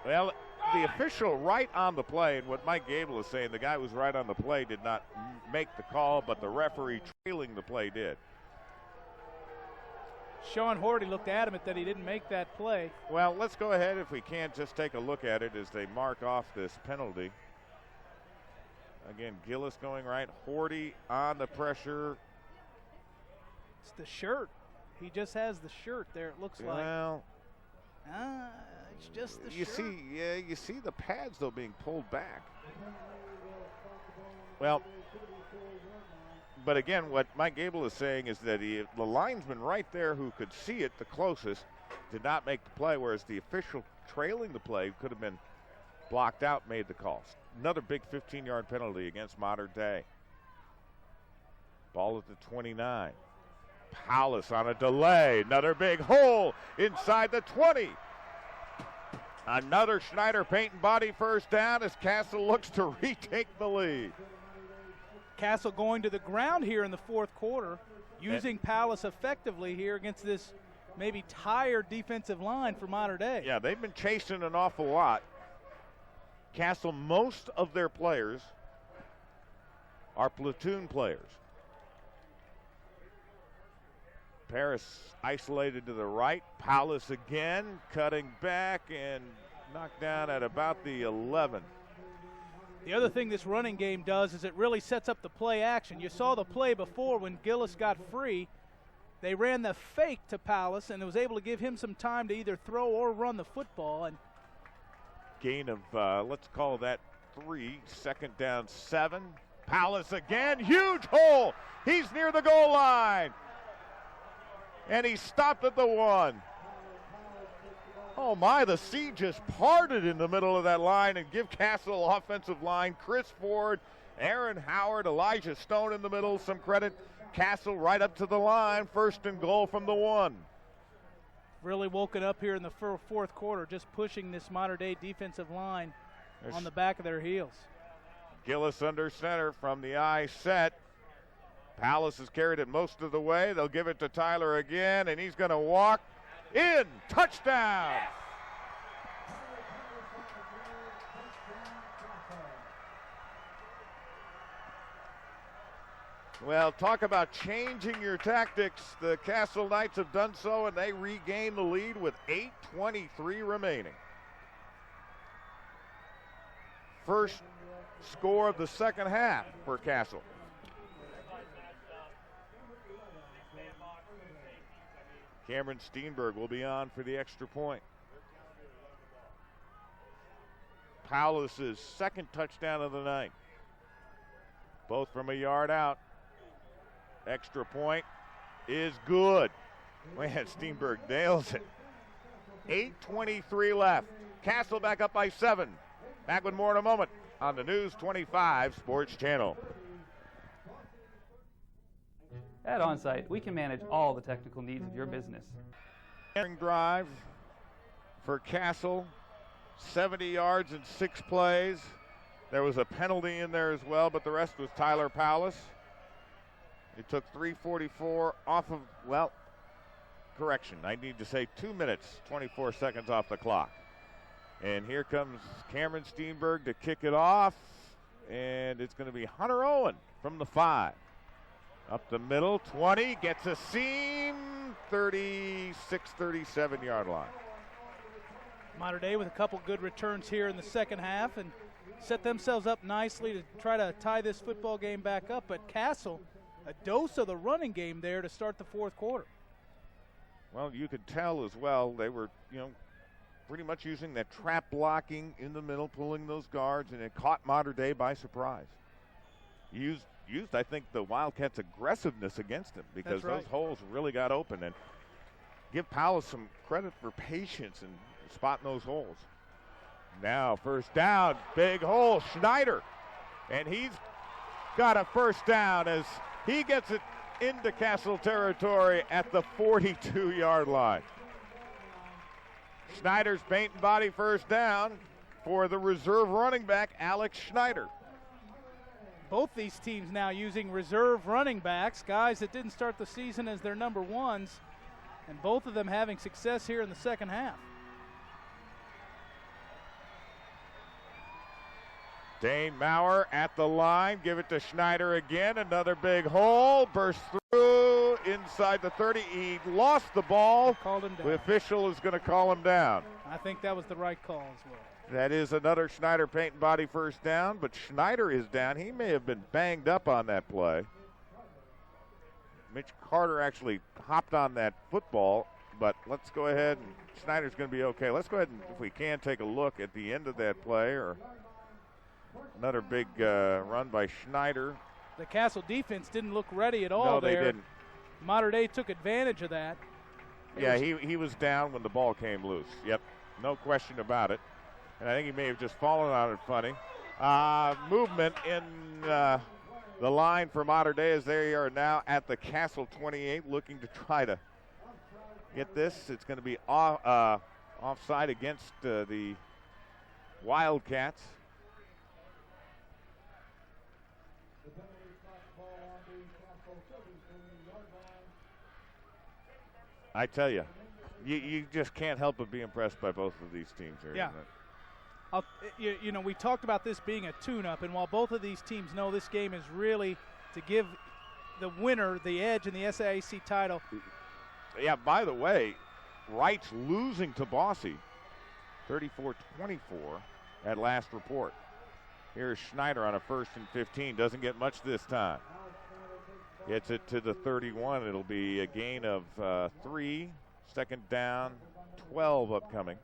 Well, the official right on the play, and what Mike Gable is saying, the guy who was right on the play did not make the call, but the referee trailing the play did. Sean Horty looked adamant that he didn't make that play. Well, let's go ahead, if we can, just take a look at it as they mark off this penalty. Again, Gillis going right, Horty on the pressure. It's the shirt. He just has the shirt there, it looks like. Well, it's just the shirt. You see the pads, though, being pulled back. Well, but again, what Mike Gable is saying is that the linesman right there who could see it the closest did not make the play, whereas the official trailing the play could have been blocked out, made the call. Another big 15-yard penalty against Mater Dei. Ball at the 29. Paulus on a delay. Another big hole inside the 20. Another Schneider paint and body first down as Castle looks to retake the lead. Castle going to the ground here in the fourth quarter, using Paulus effectively here against this maybe tired defensive line for Mater Dei. Yeah, they've been chasing an awful lot. Castle, most of their players are platoon players. Paris isolated to the right. Paulus again, cutting back and knocked down at about the 11. The other thing this running game does is it really sets up the play action. You saw the play before when Gillis got free. They ran the fake to Paulus, and it was able to give him some time to either throw or run the football. And gain of, let's call that 3, 2nd down 7. Paulus again, huge hole. He's near the goal line. And he stopped at the 1. Oh my, the sea just parted in the middle of that line, and give Castle offensive line, Chris Ford, Aaron Howard, Elijah Stone in the middle, some credit. Castle right up to the line, 1st and goal from the 1. Really woken up here in the fourth quarter, just pushing this Mater Dei defensive line on the back of their heels. Gillis under center from the I set. Paulus has carried it most of the way. They'll give it to Tyler again, and he's going to walk in. Touchdown. Well, talk about changing your tactics. The Castle Knights have done so, and they regain the lead with 8:23 remaining. First score of the second half for Castle. Cameron Steenberg will be on for the extra point. Paulus' second touchdown of the night. Both from a yard out. Extra point is good. Man, Steenberg nails it. 8:23 left. Castle back up by 7. Back with more in a moment on the News 25 Sports Channel. At OnSite, we can manage all the technical needs of your business. drive for Castle, 70 yards in 6 plays. There was a penalty in there as well, but the rest was Tyler Powless. It took 3:44 off of, well, correction, I need to say 2 minutes, 24 seconds off the clock. And here comes Cameron Steenberg to kick it off, and it's going to be Hunter Owen from the 5. Up the middle, 20, gets a seam, 36, 37-yard line. Mater Dei with a couple good returns here in the second half and set themselves up nicely to try to tie this football game back up. But Castle, a dose of the running game there to start the fourth quarter. Well, you could tell as well they were, pretty much using that trap blocking in the middle, pulling those guards, and it caught Mater Dei by surprise. Used, I think, the Wildcats' aggressiveness against them because those holes really got open. And give Powell some credit for patience and spotting those holes. Now first down, big hole, Schneider. And he's got a first down as he gets it into Castle territory at the 42-yard line. Schneider's paint and body first down for the reserve running back, Alex Schneider. Both these teams now using reserve running backs, guys that didn't start the season as their number ones, and both of them having success here in the second half. Dane Maurer at the line, give it to Schneider again, another big hole, burst through inside the 30. He lost the ball. Called him down. The official is going to call him down. I think that was the right call as well. That is another Schneider paint and body first down, but Schneider is down. He may have been banged up on that play. Mitch Carter actually hopped on that football, but let's go ahead, and Schneider's going to be okay. Let's go ahead and, if we can, take a look at the end of that play, or another big run by Schneider. The Castle defense didn't look ready at all. No, there. They didn't. Mater Dei took advantage of that. He was down when the ball came loose. Yep, no question about it. And I think he may have just fallen on it funny. Movement in the line for Mater Dei as they are now at the Castle 28, looking to try to get this. It's going to be offside against the Wildcats. I tell you, you just can't help but be impressed by both of these teams here. Yeah. We talked about this being a tune-up, and while both of these teams know this game is really to give the winner the edge in the SIAC title. Yeah, by the way, Wright's losing to Bosse, 34-24 at last report. Here's Schneider on a 1st and 15. Doesn't get much this time. Gets it to the 31. It'll be a gain of 3. Second down, 12 upcoming.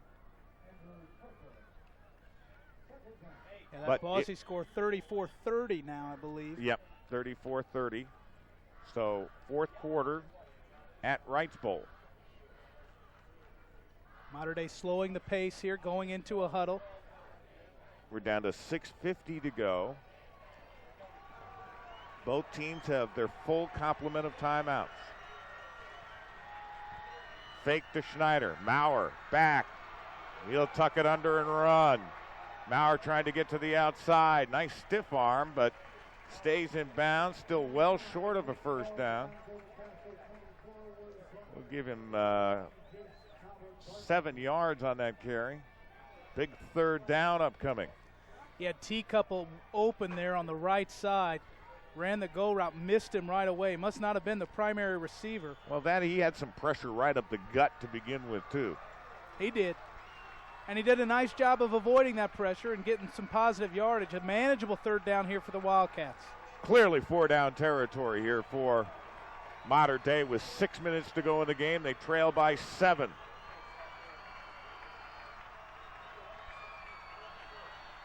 Yeah, that Bosse scored 34-30 now, I believe. Yep, 34-30. So fourth quarter at Wrights Bowl. Mater Dei slowing the pace here, going into a huddle. We're down to 6:50 to go. Both teams have their full complement of timeouts. Fake to Schneider. Maurer back. He'll tuck it under and run. Maurer trying to get to the outside. Nice stiff arm, but stays in bounds. Still well short of a first down. We'll give him 7 yards on that carry. Big third down upcoming. He had T-Couple open there on the right side. Ran the go route, missed him right away. Must not have been the primary receiver. Well, he had some pressure right up the gut to begin with, too. He did. And he did a nice job of avoiding that pressure and getting some positive yardage. A manageable third down here for the Wildcats. Clearly 4-down territory here for Mater Dei with 6 minutes to go in the game. They trail by 7.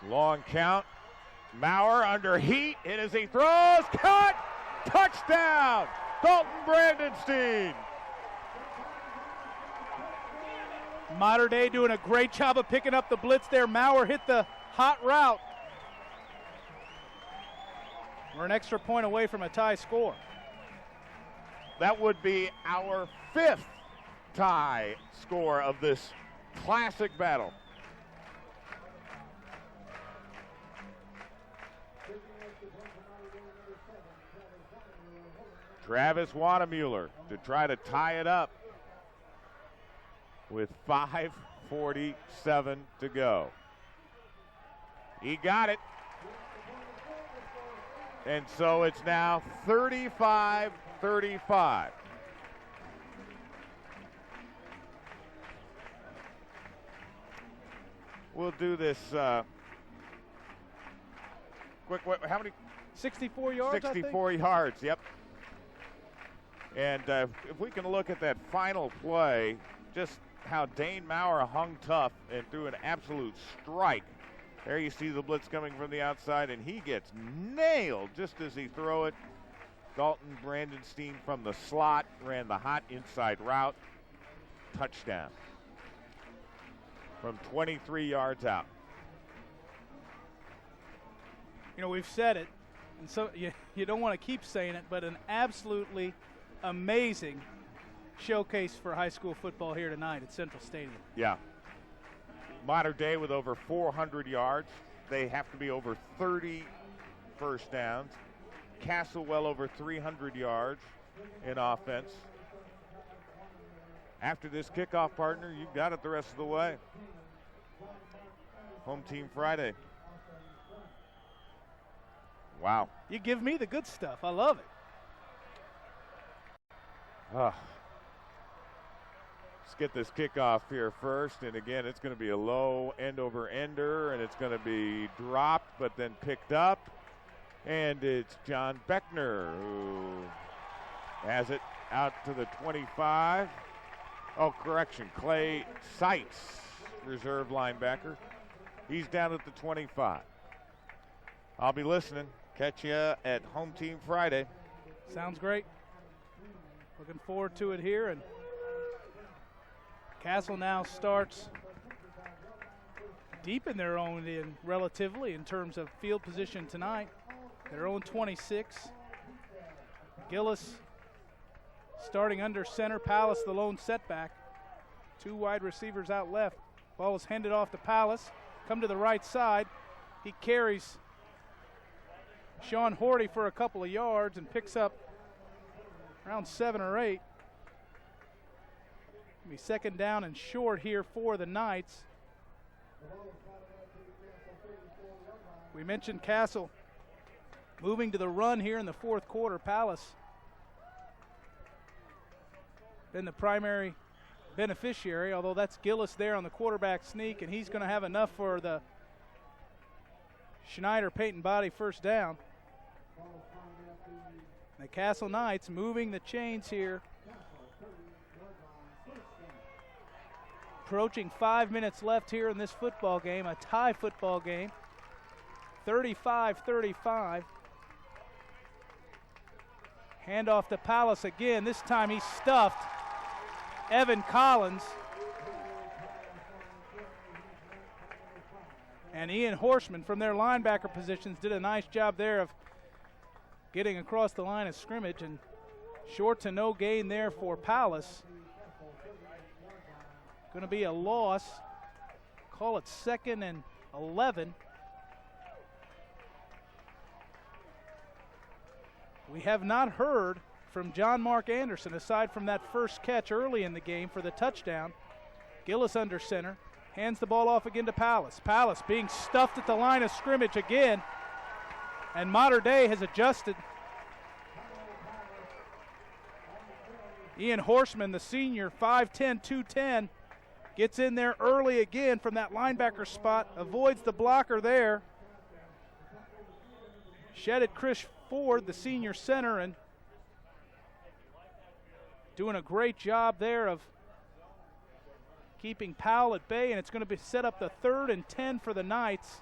Long count. Maurer under heat, and as he throws, cut, touchdown, Dalton Brandenstein. Mater Dei doing a great job of picking up the blitz there. Maurer hit the hot route. We're an extra point away from a tie score. That would be our 5th tie score of this classic battle. Travis Wadamuller to try to tie it up with 5:47 to go. He got it. And so it's now 35-35. We'll do this quick. How many? 64 yards, 64 yards, yep. And if we can look at that final play, just how Dane Maurer hung tough and threw an absolute strike. There you see the blitz coming from the outside, and he gets nailed just as he threw it. Dalton Brandenstein from the slot ran the hot inside route. Touchdown from 23 yards out. You know, we've said it, and so you don't want to keep saying it, but an absolutely amazing showcase for high school football here tonight at Central Stadium. Yeah. Mater Dei with over 400 yards. They have to be over 30 first downs. Castle well over 300 yards in offense. After this kickoff, partner, you've got it the rest of the way. Home team Friday. Wow. You give me the good stuff. I love it. Let's get this kickoff here first, and again, it's going to be a low end-over-ender, and it's going to be dropped but then picked up, and it's John Beckner who has it out to the 25. Oh, correction, Clay Seitz, reserve linebacker. He's down at the 25. I'll be listening. Catch you at Home Team Friday. Sounds great. Looking forward to it here. And Castle now starts deep in their own end relatively in terms of field position tonight. Their own 26. Gillis starting under center. Pallas the lone setback. Two wide receivers out left. Ball is handed off to Pallas. Come to the right side. He carries Sean Horty for a couple of yards and picks up around 7 or 8. It'll be second down and short here for the Knights. We mentioned Castle moving to the run here in the fourth quarter. Pallas been the primary beneficiary, although that's Gillis there on the quarterback sneak, and he's going to have enough for the Schneider-Peyton body first down. The Castle Knights moving the chains here. Approaching 5 minutes left here in this football game, a tie football game. 35-35. Handoff to Pallas again. This time he stuffed Evan Collins. And Ian Horseman from their linebacker positions did a nice job there of getting across the line of scrimmage, and short to no gain there for Pallas. Going to be a loss. Call it 2nd and 11. We have not heard from John Mark Anderson aside from that first catch early in the game for the touchdown. Gillis under center. Hands the ball off again to Pallas. Pallas being stuffed at the line of scrimmage again. And Mater Dei has adjusted. Ian Horseman, the senior, 5'10", 210, gets in there early again from that linebacker spot, avoids the blocker there. Shedded Chris Ford, the senior center, and doing a great job there of keeping Powell at bay, and it's going to be set up the 3rd and 10 for the Knights.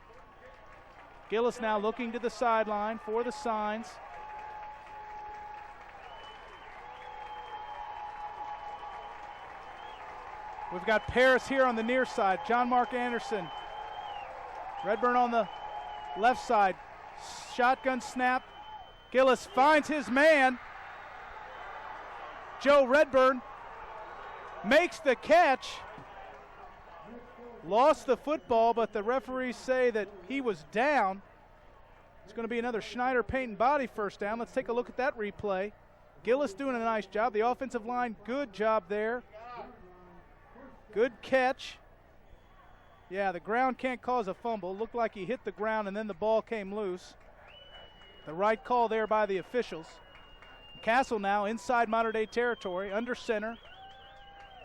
Gillis now looking to the sideline for the signs. We've got Paris here on the near side. John Mark Anderson. Redburn on the left side. Shotgun snap. Gillis finds his man. Joe Redburn makes the catch. Lost the football, but the referees say that he was down. It's going to be another Schneider-Payton body first down. Let's take a look at that replay. Gillis doing a nice job. The offensive line, good job there. Good catch. Yeah, the ground can't cause a fumble. Looked like he hit the ground and then the ball came loose. The right call there by the officials. Castle now inside Mater Dei territory, under center.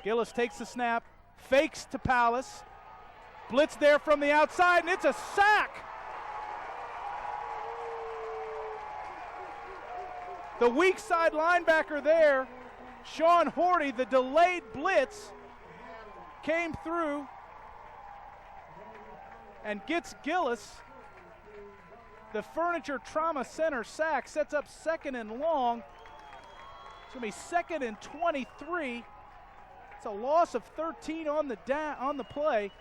Gillis takes the snap, fakes to Palace. Blitz there from the outside, and it's a sack. The weak side linebacker there, Sean Horty, the delayed blitz, came through and gets Gillis. The Furniture Trauma Center sack sets up 2nd and long. It's going to be 2nd and 23. It's a loss of 13 on the play.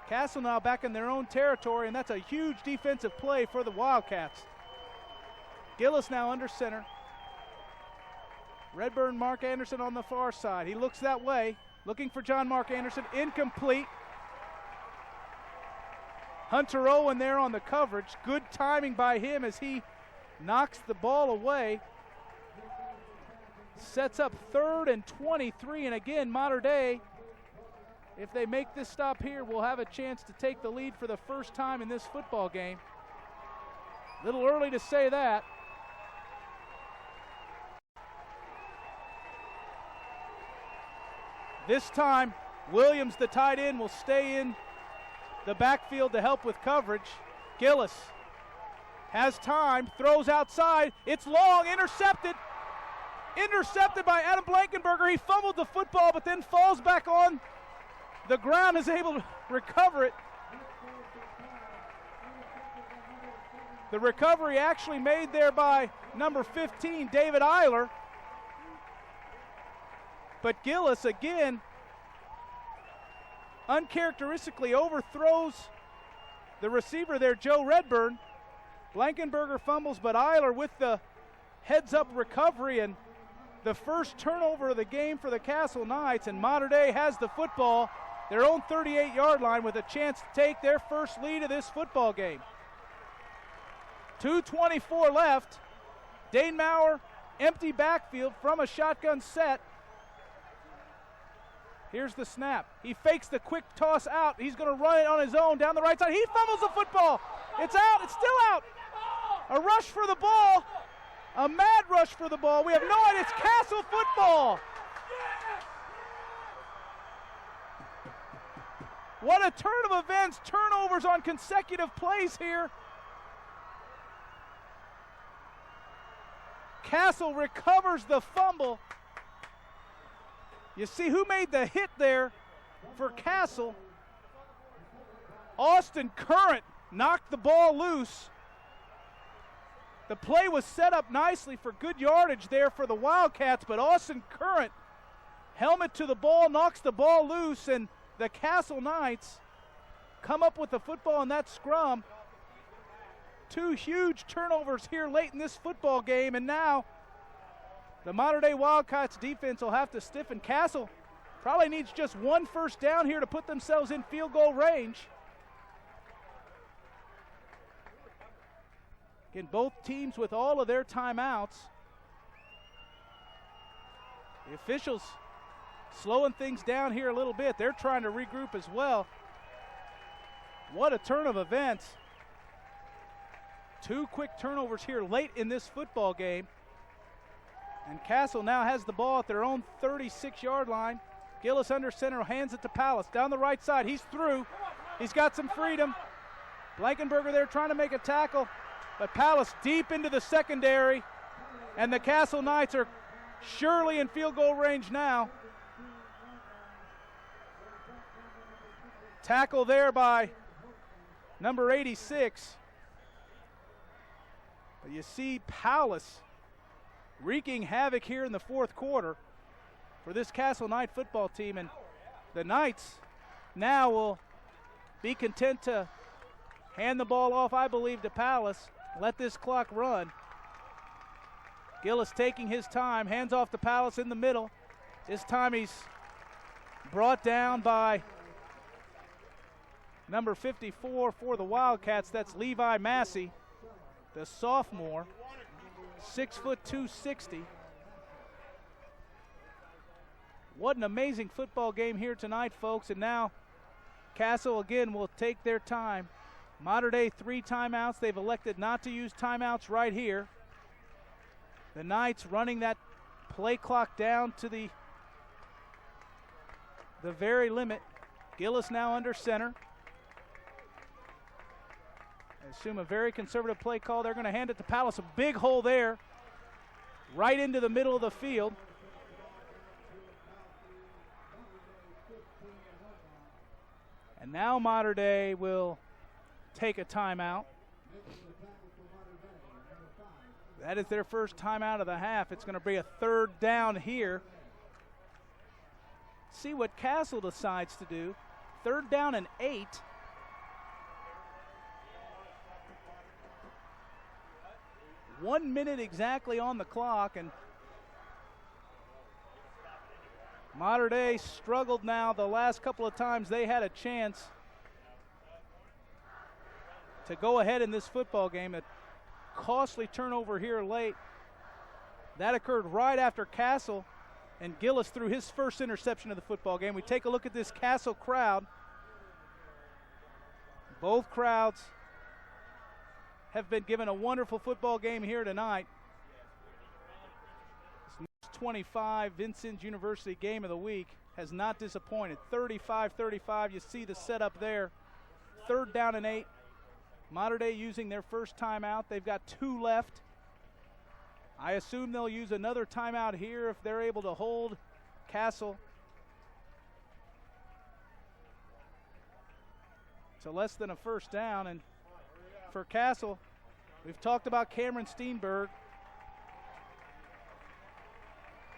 Castle now back in their own territory, and that's a huge defensive play for the Wildcats. Gillis now under center. Redburn Mark Anderson on the far side. He looks that way, looking for John Mark Anderson. Incomplete. Hunter Owen there on the coverage. Good timing by him as he knocks the ball away. Sets up 3rd and 23, and again, Mater Dei, if they make this stop here, will have a chance to take the lead for the first time in this football game. A little early to say that. This time, Williams, the tight end, will stay in the backfield to help with coverage. Gillis has time, throws outside. It's long, intercepted. Intercepted by Adam Blankenberger. He fumbled the football, but then falls back on the ground, is able to recover it. The recovery actually made there by number 15, David Eiler. But Gillis, again, uncharacteristically overthrows the receiver there, Joe Redburn. Blankenberger fumbles, but Eiler with the heads-up recovery and the first turnover of the game for the Castle Knights, and Mater Dei has the football, their own 38-yard line, with a chance to take their first lead of this football game. 2:24 left. Dane Maurer, empty backfield from a shotgun set. Here's the snap. He fakes the quick toss out. He's going to run it on his own down the right side. He fumbles the football. It's out. It's still out. A rush for the ball. A mad rush for the ball. We have no idea. It's Castle football. What a turn of events. Turnovers on consecutive plays here. Castle recovers the fumble. You see who made the hit there for Castle. Austin Current knocked the ball loose. The play was set up nicely for good yardage there for the Wildcats, but Austin Current, helmet to the ball, knocks the ball loose, and the Castle Knights come up with the football in that scrum. 2 huge turnovers here late in this football game, and now the Mater Dei Wildcats defense will have to stiffen. Castle probably needs just 1 first down here to put themselves in field goal range. Again, both teams with all of their timeouts. The officials slowing things down here a little bit. They're trying to regroup as well. What a turn of events. 2 quick turnovers here late in this football game. And Castle now has the ball at their own 36-yard line. Gillis under center, hands it to Palace. Down the right side, he's through. He's got some freedom. Blankenberger there trying to make a tackle. But Palace deep into the secondary. And the Castle Knights are surely in field goal range now. Tackle there by number 86. But you see Palace wreaking havoc here in the 4th quarter for this Castle Knight football team. And the Knights now will be content to hand the ball off, I believe, to Palace. Let this clock run. Gillis taking his time, hands off to Palace in the middle. This time he's brought down by number 54 for the Wildcats. That's Levi Massey, the sophomore, 6'2", 260. What an amazing football game here tonight, folks. And now Castle again will take their time. Mater Dei 3 timeouts. They've elected not to use timeouts right here. The Knights running that play clock down to the very limit. Gillis now under center. I assume a very conservative play call. They're going to hand it to Palace. A big hole there, right into the middle of the field. And now Mater Dei will take a timeout. That is their first timeout of the half. It's going to be a 3rd down here. See what Castle decides to do. 3rd down and 8. One minute exactly on the clock, and Mater Dei struggled now the last couple of times they had a chance to go ahead in this football game. A costly turnover here late. That occurred right after Castle and Gillis threw his first interception of the football game. We take a look at this Castle crowd. Both crowds have been given a wonderful football game here tonight. This 25 Vincennes University game of the week has not disappointed. 35-35, you see the setup there. 3rd down and 8. Mater Dei using their first timeout. They've got 2 left. I assume they'll use another timeout here if they're able to hold Castle to less than a first down. And for Castle, we've talked about Cameron Steenberg.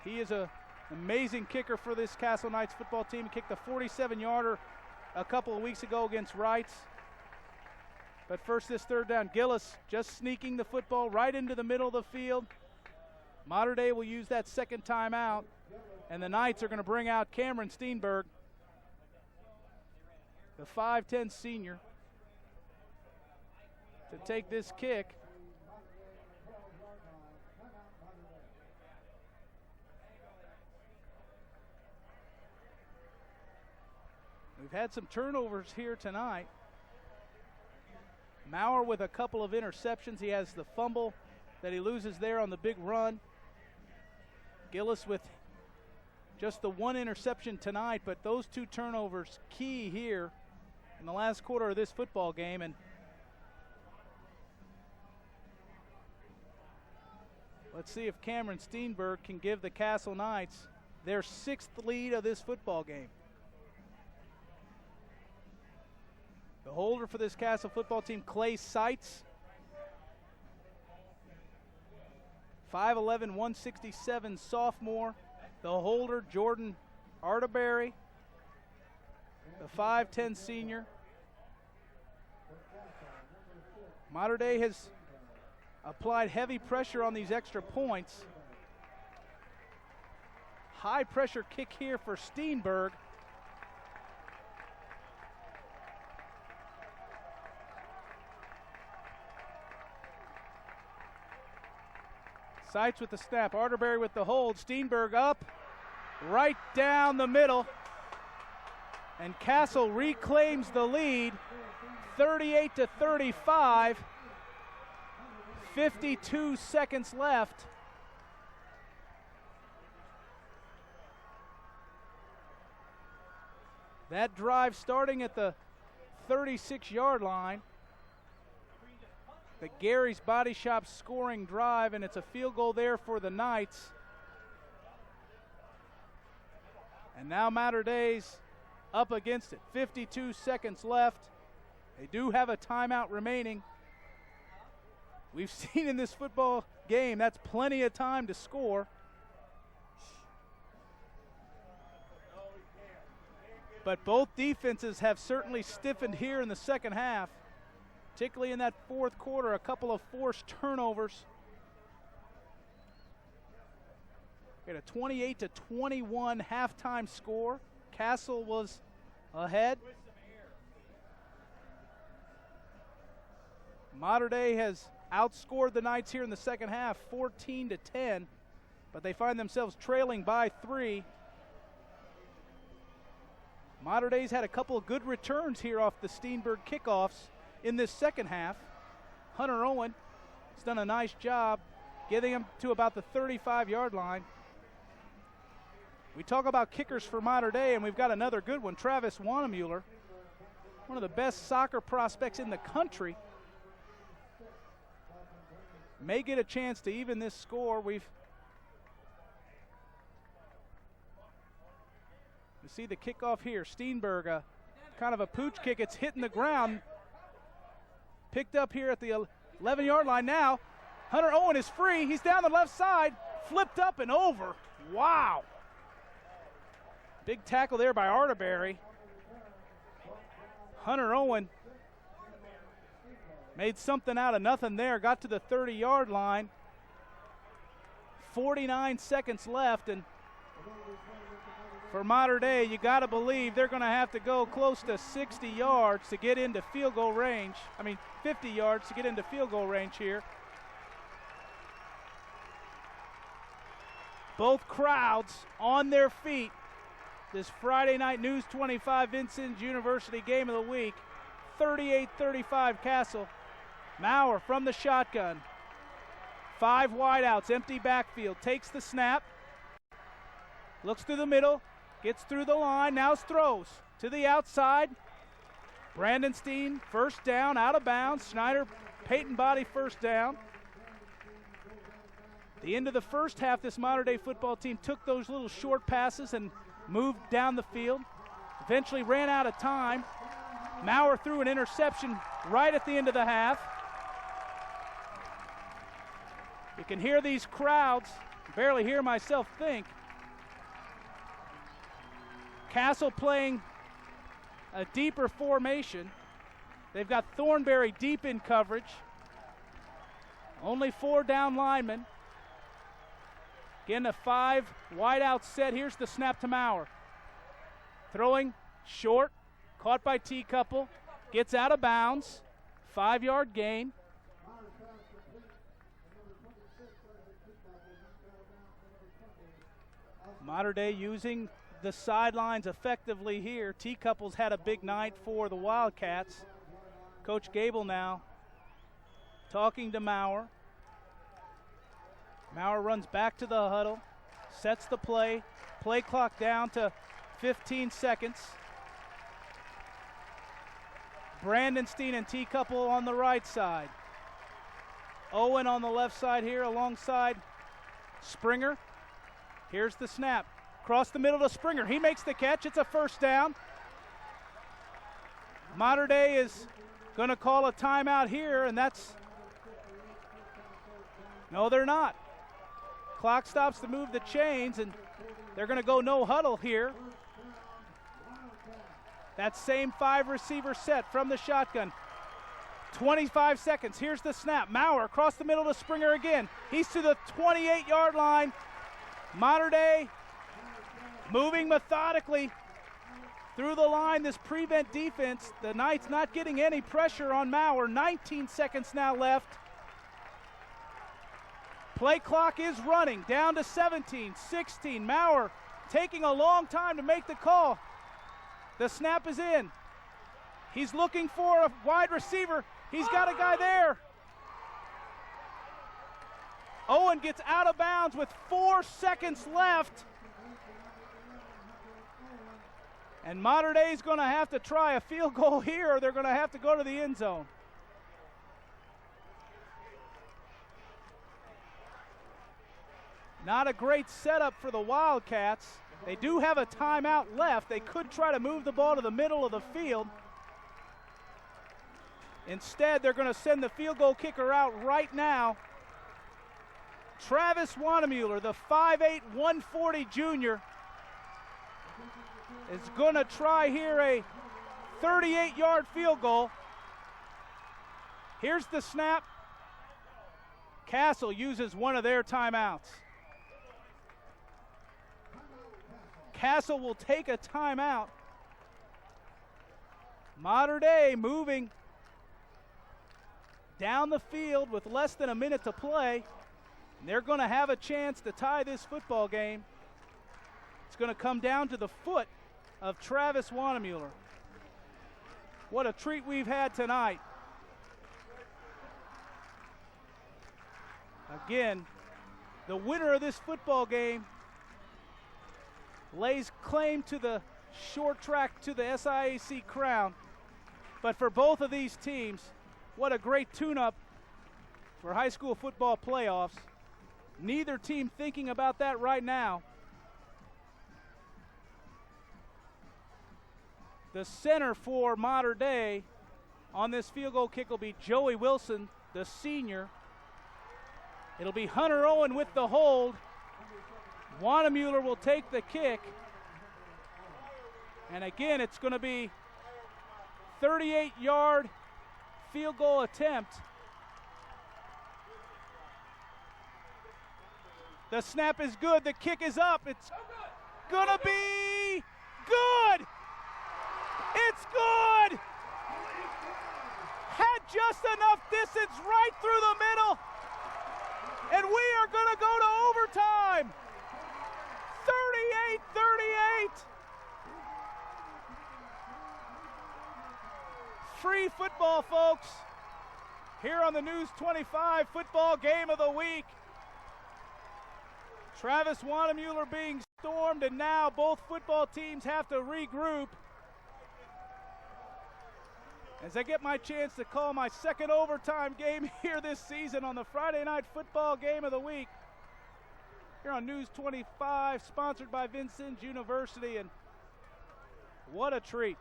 He is an amazing kicker for this Castle Knights football team. He kicked a 47-yarder a couple of weeks ago against Wrights. But first, this 3rd down. Gillis just sneaking the football right into the middle of the field. Mater Dei will use that 2nd timeout, and the Knights are going to bring out Cameron Steenberg, the 5'10" senior, to take this kick. We've had some turnovers here tonight. Maurer with a couple of interceptions. He has the fumble that he loses there on the big run. Gillis with just the 1 interception tonight, but those 2 turnovers key here in the last quarter of this football game. And let's see if Cameron Steenberg can give the Castle Knights their 6th lead of this football game. The holder for this Castle football team, Clay Seitz. 5'11", 167 sophomore. The holder, Jordan Arterberry, the 5'10" senior. Mater Dei has applied heavy pressure on these extra points. High pressure kick here for Steenberg. Seitz with the snap, Arterberry with the hold, Steenberg up, right down the middle, and Castle reclaims the lead, 38-35, 52 seconds left. That drive starting at the 36-yard line. The Gary's Body Shop scoring drive, and it's a field goal there for the Knights. And now Mater Dei's up against it. 52 seconds left. They do have a timeout remaining. We've seen in this football game that's plenty of time to score. But both defenses have certainly stiffened here in the second half. Particularly in that 4th quarter, a couple of forced turnovers. We had a 28-21 halftime score. Castle was ahead. Mater Dei has outscored the Knights here in the second half, 14-10, but they find themselves trailing by 3. Mater Dei's had a couple of good returns here off the Steenberg kickoffs in this second half. Hunter Owen has done a nice job getting him to about the 35-yard line. We talk about kickers for Mater Dei, and we've got another good one, Travis Wanamuller, one of the best soccer prospects in the country. May get a chance to even this score. We see the kickoff here. Steenberg, kind of a pooch kick. It's hitting the ground. Picked up here at the 11-yard line now. Hunter Owen is free. He's down the left side. Flipped up and over. Wow. Big tackle there by Arterberry. Hunter Owen made something out of nothing there. Got to the 30-yard line. 49 seconds left, and for Mater Dei, you got to believe they're going to have to go close to 60 yards to get into field goal range. 50 yards to get into field goal range here. Both crowds on their feet. This Friday night News 25 Vincennes University game of the week. 38-35 Castle. Maurer from the shotgun. 5 wideouts, empty backfield. Takes the snap. Looks through the middle. Gets through the line. Now throws to the outside. Brandon Steen, first down, out of bounds. Schneider, Peyton Body, first down. The end of the first half, this Mater Dei football team took those little short passes and moved down the field. Eventually ran out of time. Maurer threw an interception right at the end of the half. You can hear these crowds, barely hear myself think. Castle playing a deeper formation. They've got Thornberry deep in coverage. Only 4 down linemen. Again, a 5 wideout set. Here's the snap to Maurer. Throwing short, caught by T-Couple, gets out of bounds, 5-yard gain. Mater Dei using the sidelines effectively here. T-Couple's had a big night for the Wildcats. Coach Gable now talking to Maurer. Maurer runs back to the huddle, sets the play. Play clock down to 15 seconds. Brandon Steen and T-Couple on the right side. Owen on the left side here alongside Springer. Here's the snap. Across the middle to Springer. He makes the catch. It's a first down. Mater Dei is going to call a timeout here, and that's... No, they're not. Clock stops to move the chains, and they're going to go no huddle here. That same 5-receiver set from the shotgun. 25 seconds. Here's the snap. Maurer across the middle to Springer again. He's to the 28-yard line. Mater Dei moving methodically through the line. This prevent defense, the Knights not getting any pressure on Maurer. 19 seconds now left. Play clock is running down to 17, 16. Maurer taking a long time to make the call. The snap is in. He's looking for a wide receiver. He's got a guy there. Owen gets out of bounds with 4 seconds left. And Mater Dei is going to have to try a field goal here, or they're going to have to go to the end zone. Not a great setup for the Wildcats. They do have a timeout left. They could try to move the ball to the middle of the field. Instead, they're going to send the field goal kicker out right now. Travis Wanamuller, the 5'8", 140 junior, is going to try here a 38-yard field goal. Here's the snap. Castle uses one of their timeouts. Castle will take a timeout. Mater Dei moving down the field with less than a minute to play. And they're going to have a chance to tie this football game. It's going to come down to the foot of Travis Wanamuller. What a treat we've had tonight. Again, the winner of this football game lays claim to the short track to the SIAC crown. But for both of these teams, what a great tune-up for high school football playoffs. Neither team thinking about that right now. The center for Mater Dei on this field goal kick will be Joey Wilson, the senior. It'll be Hunter Owen with the hold. Wanamuller will take the kick. And again, it's going to be 38-yard field goal attempt. The snap is good. The kick is up. It's going to be good. It's good. Had just enough distance right through the middle. And we are going to go to overtime. 38-38. Free football, folks, here on the News 25 football game of the week. Travis Wanamuller being stormed, and now both football teams have to regroup. As I get my chance to call my second overtime game here this season on the Friday night football game of the week. Here on News 25, sponsored by Vincennes University, and what a treat.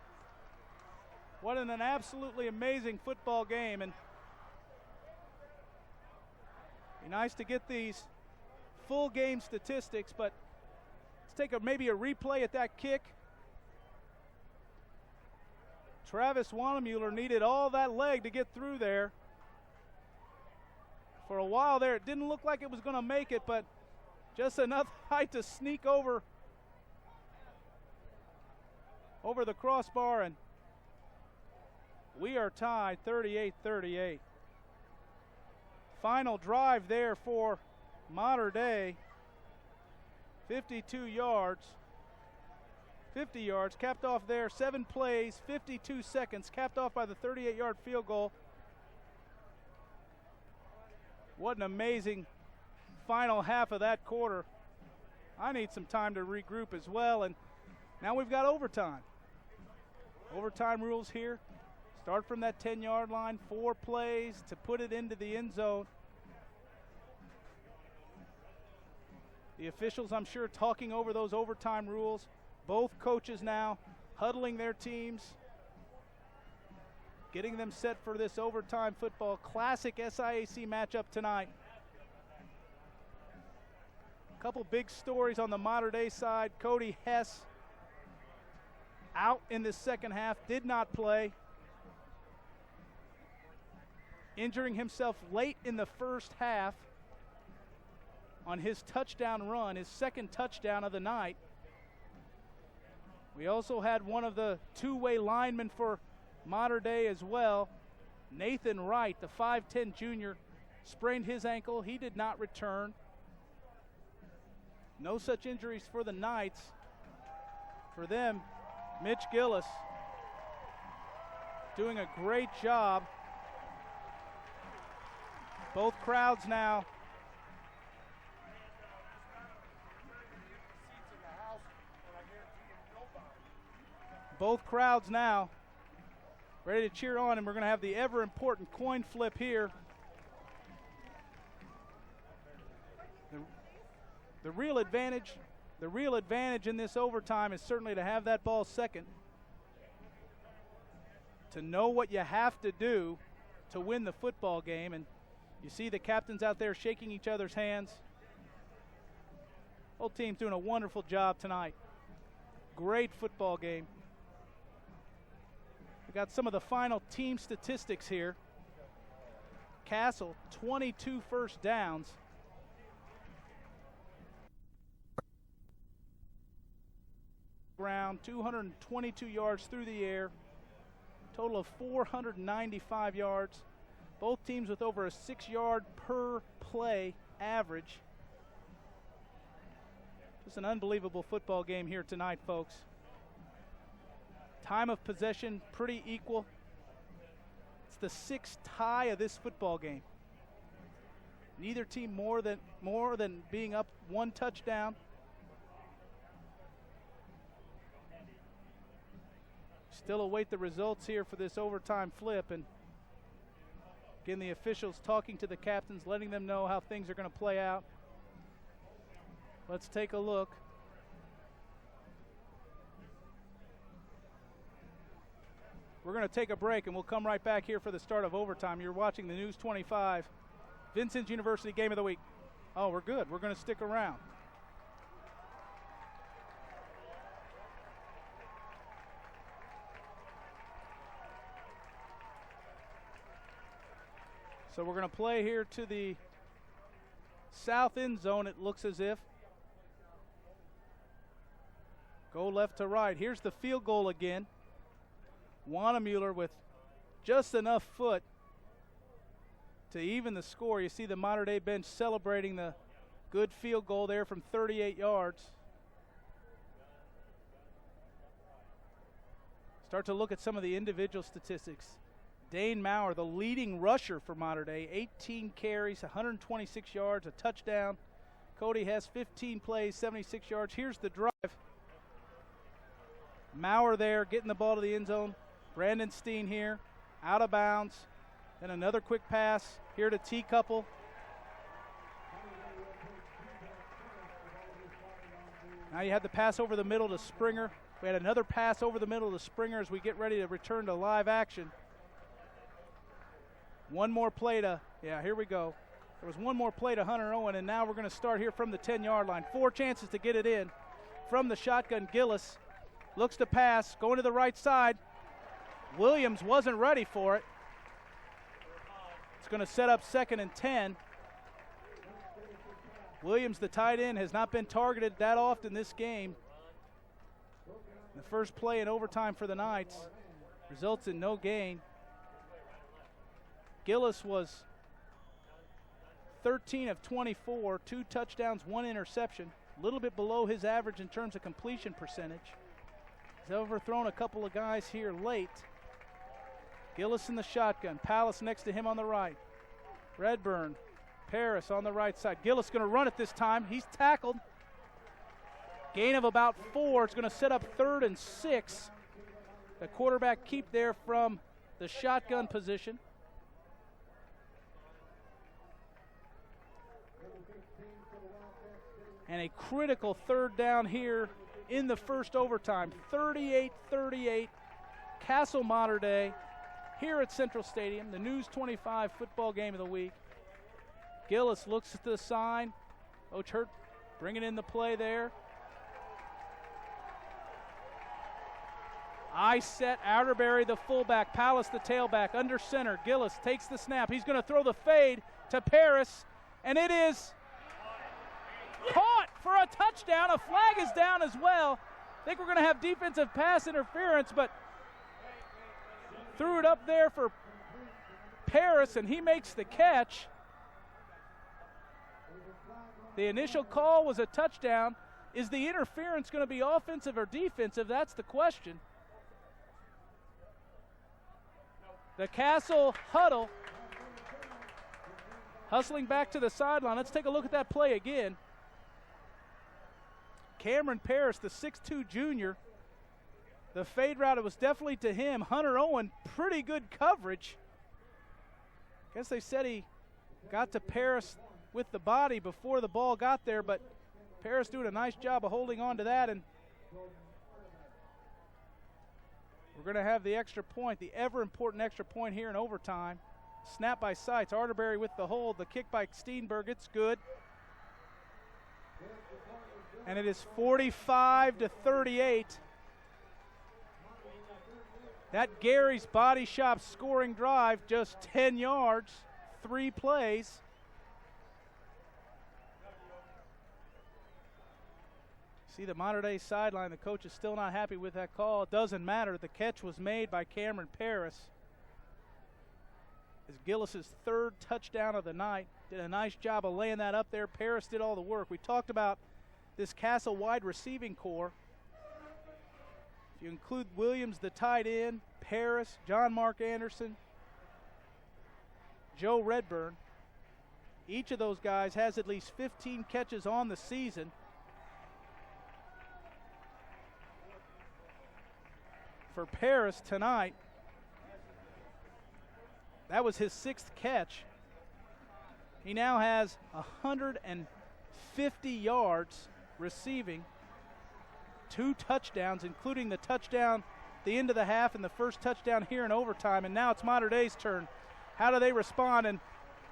What an absolutely amazing football game, and be nice to get these full game statistics, but let's take maybe a replay at that kick. Travis Wanamuller needed all that leg to get through there. For a while there, it didn't look like it was going to make it, but just enough height to sneak over the crossbar, and we are tied 38-38. Final drive there for Mater Dei. 50 yards, capped off there. 7 plays, 52 seconds, capped off by the 38-yard field goal. What an amazing final half of that quarter. I need some time to regroup as well, and now we've got overtime. Overtime rules here. Start from that 10-yard line, 4 plays to put it into the end zone. The officials, I'm sure, talking over those overtime rules. Both coaches now huddling their teams, getting them set for this overtime football. Classic SIAC matchup tonight. A couple big stories on the Mater Dei side. Cody Hess out in the second half, did not play, injuring himself late in the first half on his touchdown run, his second touchdown of the night. We also had one of the two-way linemen for Mater Dei as well, Nathan Wright, the 5'10 junior, sprained his ankle. He did not return. No such injuries for the Knights. For them, Mitch Gillis doing a great job. Both crowds now ready to cheer on, and we're going to have the ever important coin flip here. The real advantage in this overtime is certainly to have that ball second, to know what you have to do to win the football game. And you see the captains out there shaking each other's hands. Whole team's doing a wonderful job tonight. Great football game. We got some of the final team statistics here. Castle, 22 first downs. ground, 222 yards through the air, total of 495 yards. Both teams with over a 6-yard per play average. Just an unbelievable football game here tonight, folks. Time of possession pretty equal. It's the sixth tie of this football game. Neither team more than being up one touchdown. Still await the results here for this overtime flip, and again the officials talking to the captains, letting them know how things are going to play out. Let's take a look. We're going to take a break, and we'll come right back here for the start of overtime. You're watching the News 25 Vincennes University Game of the Week. Oh, we're good. We're going to stick around. So we're going to play here to the south end zone, it looks as if. Go left to right. Here's the field goal again. Wannemuller with just enough foot to even the score. You see the Mater Dei bench celebrating the good field goal there from 38 yards. Start to look at some of the individual statistics. Dane Maurer, the leading rusher for Mater Dei, 18 carries, 126 yards, a touchdown. Cody Hess, 15 plays, 76 yards. Here's the drive. Maurer there, getting the ball to the end zone. Brandon Steen here, out of bounds. Then another quick pass here to T-Couple. Now you had the pass over the middle to Springer. We had another pass over the middle to Springer as we get ready to return to live action. One more play to, here we go. There was one more play to Hunter Owen, and now we're going to start here from the 10-yard line. 4 chances to get it in. From the shotgun, Gillis looks to pass, going to the right side. Williams wasn't ready for it. It's going to set up 2nd and 10. Williams, the tight end, has not been targeted that often this game. The first play in overtime for the Knights results in no gain. Gillis was 13 of 24, 2 touchdowns, 1 interception. A little bit below his average in terms of completion percentage. He's overthrown a couple of guys here late. Gillis in the shotgun. Palace next to him on the right. Redburn, Paris on the right side. Gillis going to run it this time. He's tackled. Gain of about 4. It's going to set up 3rd and 6. The quarterback keep there from the shotgun position. And a critical 3rd down here in the first overtime. 38-38, Castle Mater Dei here at Central Stadium, the News 25 football game of the week. Gillis looks at the sign. Coach Hurt bringing in the play there. I set Outerbury, the fullback, Palace, the tailback, under center. Gillis takes the snap. He's going to throw the fade to Paris, and it is caught for a touchdown. A flag is down as well. I think we're going to have defensive pass interference, but threw it up there for Paris, and he makes the catch. The initial call was a touchdown. Is the interference going to be offensive or defensive? That's the question. The Castle huddle hustling back to the sideline. Let's take a look at that play again. Cameron Paris, the 6'2 junior. The fade route, it was definitely to him. Hunter Owen, pretty good coverage. Guess they said he got to Paris with the body before the ball got there, but Paris doing a nice job of holding on to that, and we're going to have the extra point, the ever-important extra point here in overtime. Snap by Seitz. Arterbury with the hold. The kick by Steenberg. It's good. And it is 45-38. That Gary's Body Shop scoring drive, just 10 yards, 3 plays. See the Mater Dei sideline. The coach is still not happy with that call. It doesn't matter. The catch was made by Cameron Paris. It's Gillis's third touchdown of the night. Did a nice job of laying that up there. Paris did all the work. We talked about this Castle wide receiving core. If you include Williams, the tight end, Paris, John Mark Anderson, Joe Redburn, each of those guys has at least 15 catches on the season. For Paris tonight, that was his 6th catch. He now has 150 yards receiving, 2 touchdowns, including the touchdown at the end of the half and the first touchdown here in overtime. And now it's Mater Dei's turn. How do they respond? And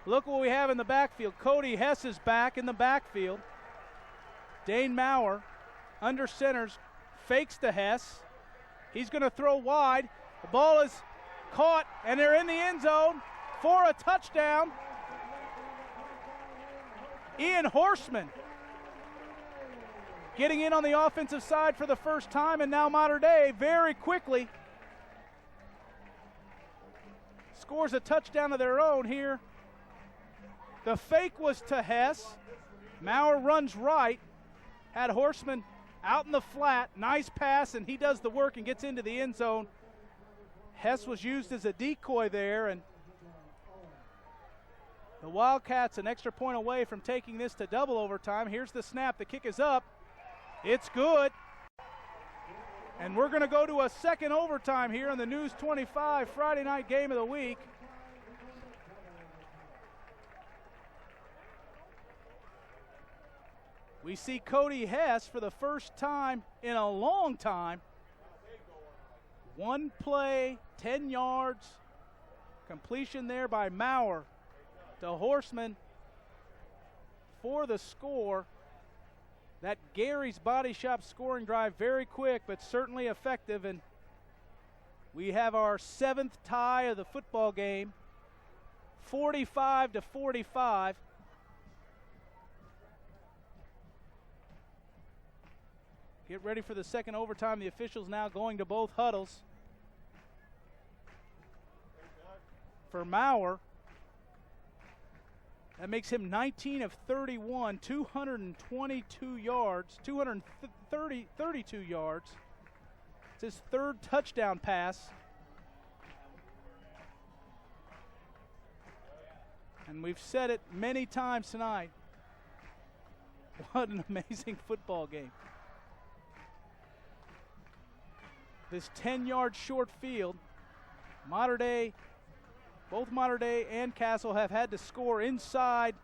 look what we have in the backfield. Cody Hess is back in the backfield. Dane Maurer, under centers, fakes to Hess. He's going to throw wide. The ball is caught, and they're in the end zone for a touchdown. Ian Horseman getting in on the offensive side for the first time, and now Mater Dei very quickly scores a touchdown of their own here. The fake was to Hess. Maurer runs right, had Horseman out in the flat, nice pass, and he does the work and gets into the end zone. Hess was used as a decoy there, and the Wildcats an extra point away from taking this to double overtime. Here's the snap. The kick is up. It's good. And we're going to go to a second overtime here on the News 25 Friday night game of the week. We see Cody Hess for the first time in a long time. One play, 10 yards. Completion there by Maurer to Horseman for the score. That Gary's Body Shop scoring drive, very quick but certainly effective. And we have our 7th tie of the football game, 45-45. Get ready for the second overtime. The officials now going to both huddles. For Maurer, that makes him 19 of 31, 222 yards, 32 yards. It's his 3rd touchdown pass. And we've said it many times tonight. What an amazing football game. This 10-yard short field, Mater Dei, both Mater Dei and Castle have had to score inside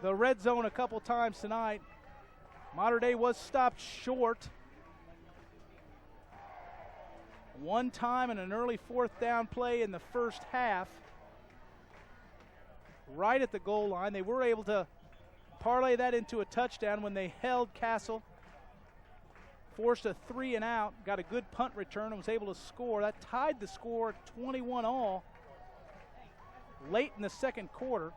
the red zone a couple times tonight. Mater Dei was stopped short one time in an early 4th down play in the first half. Right at the goal line, they were able to parlay that into a touchdown when they held Castle. Forced a 3 and out, got a good punt return and was able to score. That tied the score 21-all late in the second quarter.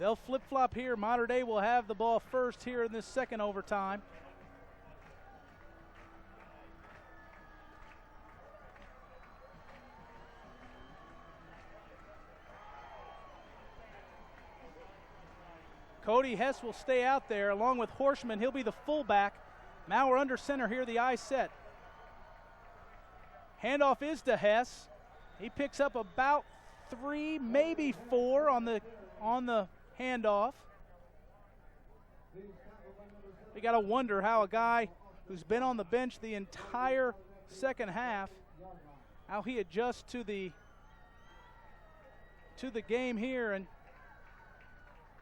They'll flip-flop here. Mater Dei will have the ball first here in this second overtime. Cody Hess will stay out there along with Horseman. He'll be the fullback. Maurer under center here, the eye set. Handoff is to Hess. He picks up about 3, maybe 4 on the handoff. You got to wonder how a guy who's been on the bench the entire second half, how he adjusts to the game here, and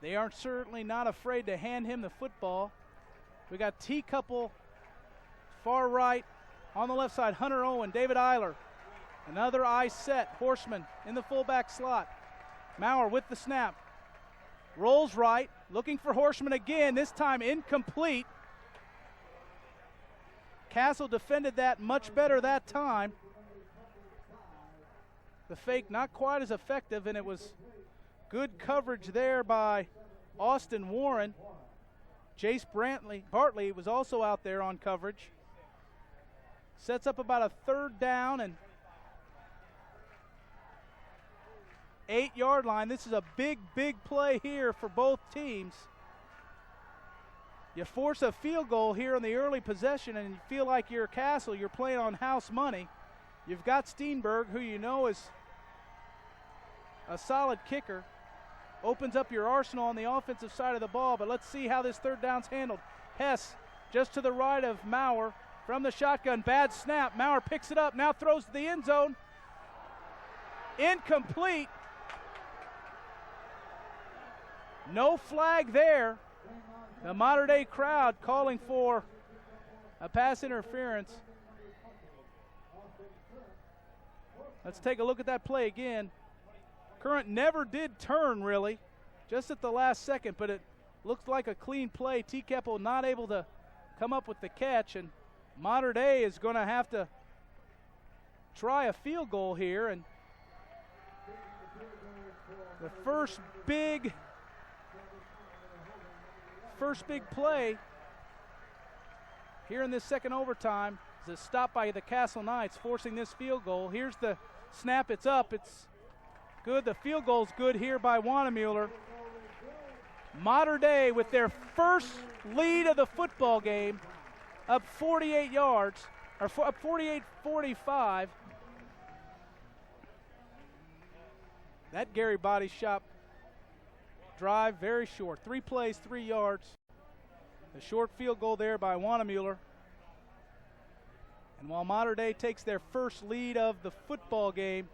they are certainly not afraid to hand him the football. We got T-Couple far right. On the left side, Hunter Owen, David Eiler. Another eye set. Horseman in the fullback slot. Maurer with the snap. Rolls right, looking for Horseman again, this time incomplete. Castle defended that much better that time. The fake not quite as effective, and it was good coverage there by Austin Warren. Jace Bartley was also out there on coverage. Sets up about a 3rd down and 8-yard line. This is a big play here for both teams. You force a field goal here in the early possession and you feel like you're Castle, you're playing on house money. You've got Steenberg, who you know is a solid kicker. Opens up your arsenal on the offensive side of the ball, but let's see how this 3rd down's handled. Hess just to the right of Maurer from the shotgun. Bad snap. Maurer picks it up, now throws to the end zone. Incomplete. No flag there. The Mater Dei crowd calling for a pass interference. Let's take a look at that play again. Current never did turn, really, just at the last second, but it looked like a clean play. T. Keppel not able to come up with the catch, and Mater Dei is going to have to try a field goal here. And the first big play here in this second overtime is a stop by the Castle Knights, forcing this field goal. Here's the snap. It's up. It's good. The field goal's good here by Wanamueller. Mater Dei with their first lead of the football game, up 48 yards, or up 48-45. That Gary Body Shop drive, very short. 3 plays, 3 yards. The short field goal there by Wanamueller. And while Mater Dei takes their first lead of the football game,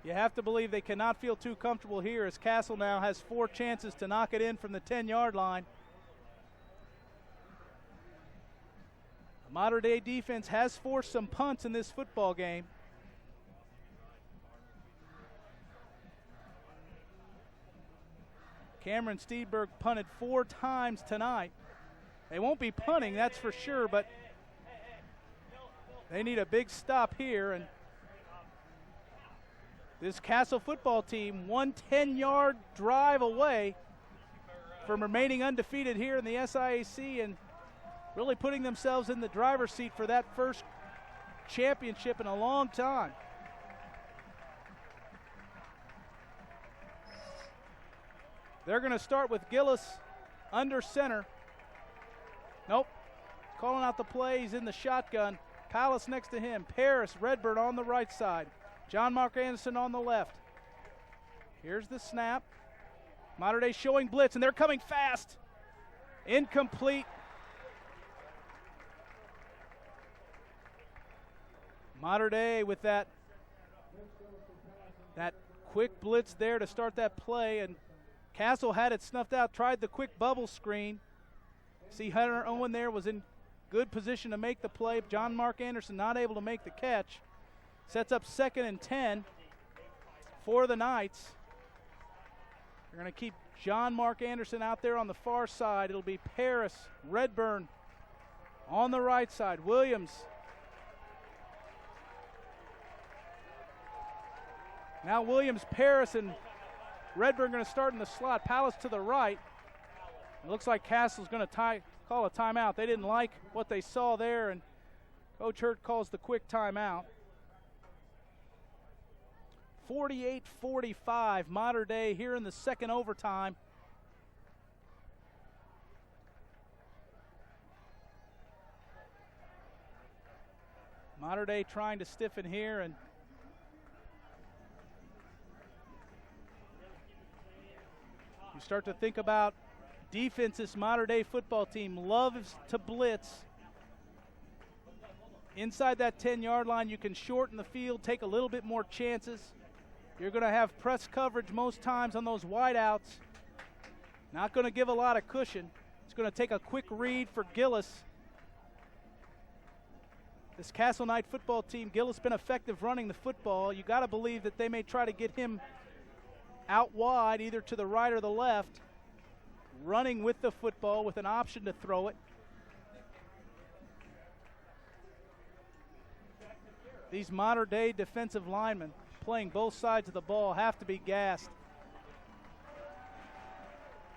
you have to believe they cannot feel too comfortable here, as Castle now has 4 chances to knock it in from the 10-yard line. The Mater Dei defense has forced some punts in this football game. Cameron Steedberg punted 4 times tonight. They won't be punting, that's for sure, but they need a big stop here. And this Castle football team, 1 10-yard drive away from remaining undefeated here in the SIAC and really putting themselves in the driver's seat for that first championship in a long time. They're going to start with Gillis under center. Nope. Calling out the play. He's in the shotgun. Palace next to him. Paris, Redburn on the right side. John Mark Anderson on the left. Here's the snap. Mater Dei showing blitz, and they're coming fast. Incomplete. Mater Dei with that quick blitz there to start that play, and Castle had it snuffed out, tried the quick bubble screen. See Hunter Owen there was in good position to make the play. John Mark Anderson not able to make the catch. Sets up 2nd and 10 for the Knights. They're going to keep John Mark Anderson out there on the far side. It'll be Paris, Redburn on the right side. Williams. Now Williams, Paris, and Redburn going to start in the slot. Palace to the right. It looks like Castle's going to call a timeout. They didn't like what they saw there, and Coach Hurt calls the quick timeout. 48-45, Mater Dei here in the second overtime. Mater Dei trying to stiffen here, and you start to think about defense. This Mater Dei football team loves to blitz. Inside that 10-yard line, you can shorten the field, take a little bit more chances. You're going to have press coverage most times on those wideouts. Not going to give a lot of cushion. It's going to take a quick read for Gillis. This Castle Knight football team, Gillis been effective running the football. You got to believe that they may try to get him out wide, either to the right or the left, running with the football with an option to throw it. These Mater Dei defensive linemen playing both sides of the ball have to be gassed.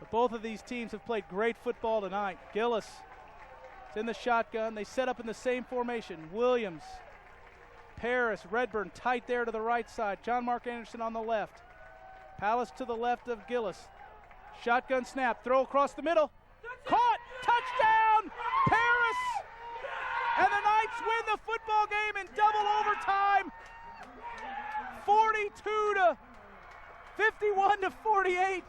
But both of these teams have played great football tonight. Gillis is in the shotgun. They set up in the same formation. Williams, Paris, Redburn tight there to the right side. John Mark Anderson on the left. Palace to the left of Gillis. Shotgun snap, throw across the middle. Caught, touchdown, Paris! And the Knights win the football game in double overtime. 42 to 51 to 48.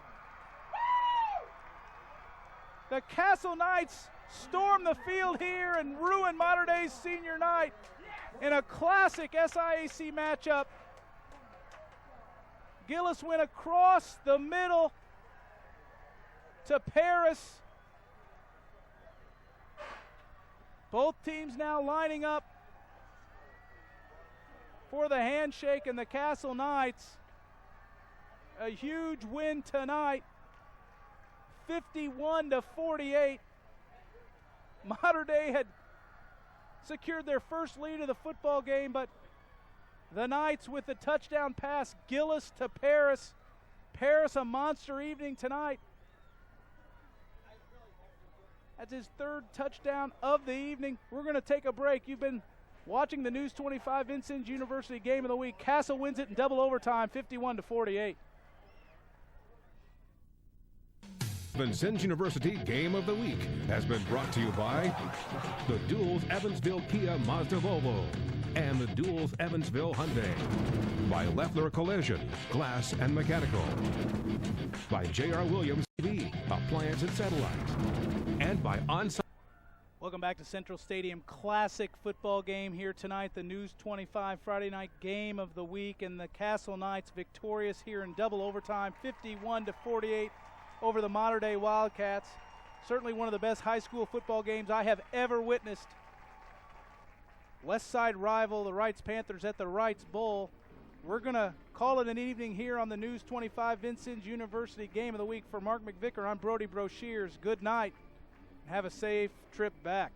The Castle Knights storm the field here and ruin Mater Dei's senior night in a classic SIAC matchup. Gillis went across the middle to Paris. Both teams now lining up for the handshake, and the Castle Knights, a huge win tonight, 51 to 48. Mater Dei had secured their first lead of the football game, but the Knights with the touchdown pass, Gillis to Paris. Paris, a monster evening tonight. That's his third touchdown of the evening. We're going to take a break. You've been watching the News 25 Vincennes University Game of the Week. Castle wins it in double overtime, 51 to 48. Vincennes University Game of the Week has been brought to you by the Duels Evansville Kia Mazda Volvo and the Duels Evansville Hyundai, by Leffler Collision, Glass and Mechanical, by J.R. Williams TV, Appliance and Satellites, and by Onsite. Welcome back to Central Stadium. Classic football game here tonight. The News 25 Friday night game of the week, and the Castle Knights victorious here in double overtime, 51 to 48 over the Mater Dei Wildcats. Certainly one of the best high school football games I have ever witnessed. West Side rival, the Wrights Panthers at the Wrights Bowl. We're going to call it an evening here on the News 25 Vincennes University Game of the Week. For Mark McVicker, I'm Brody Broshears. Good night. Have a safe trip back.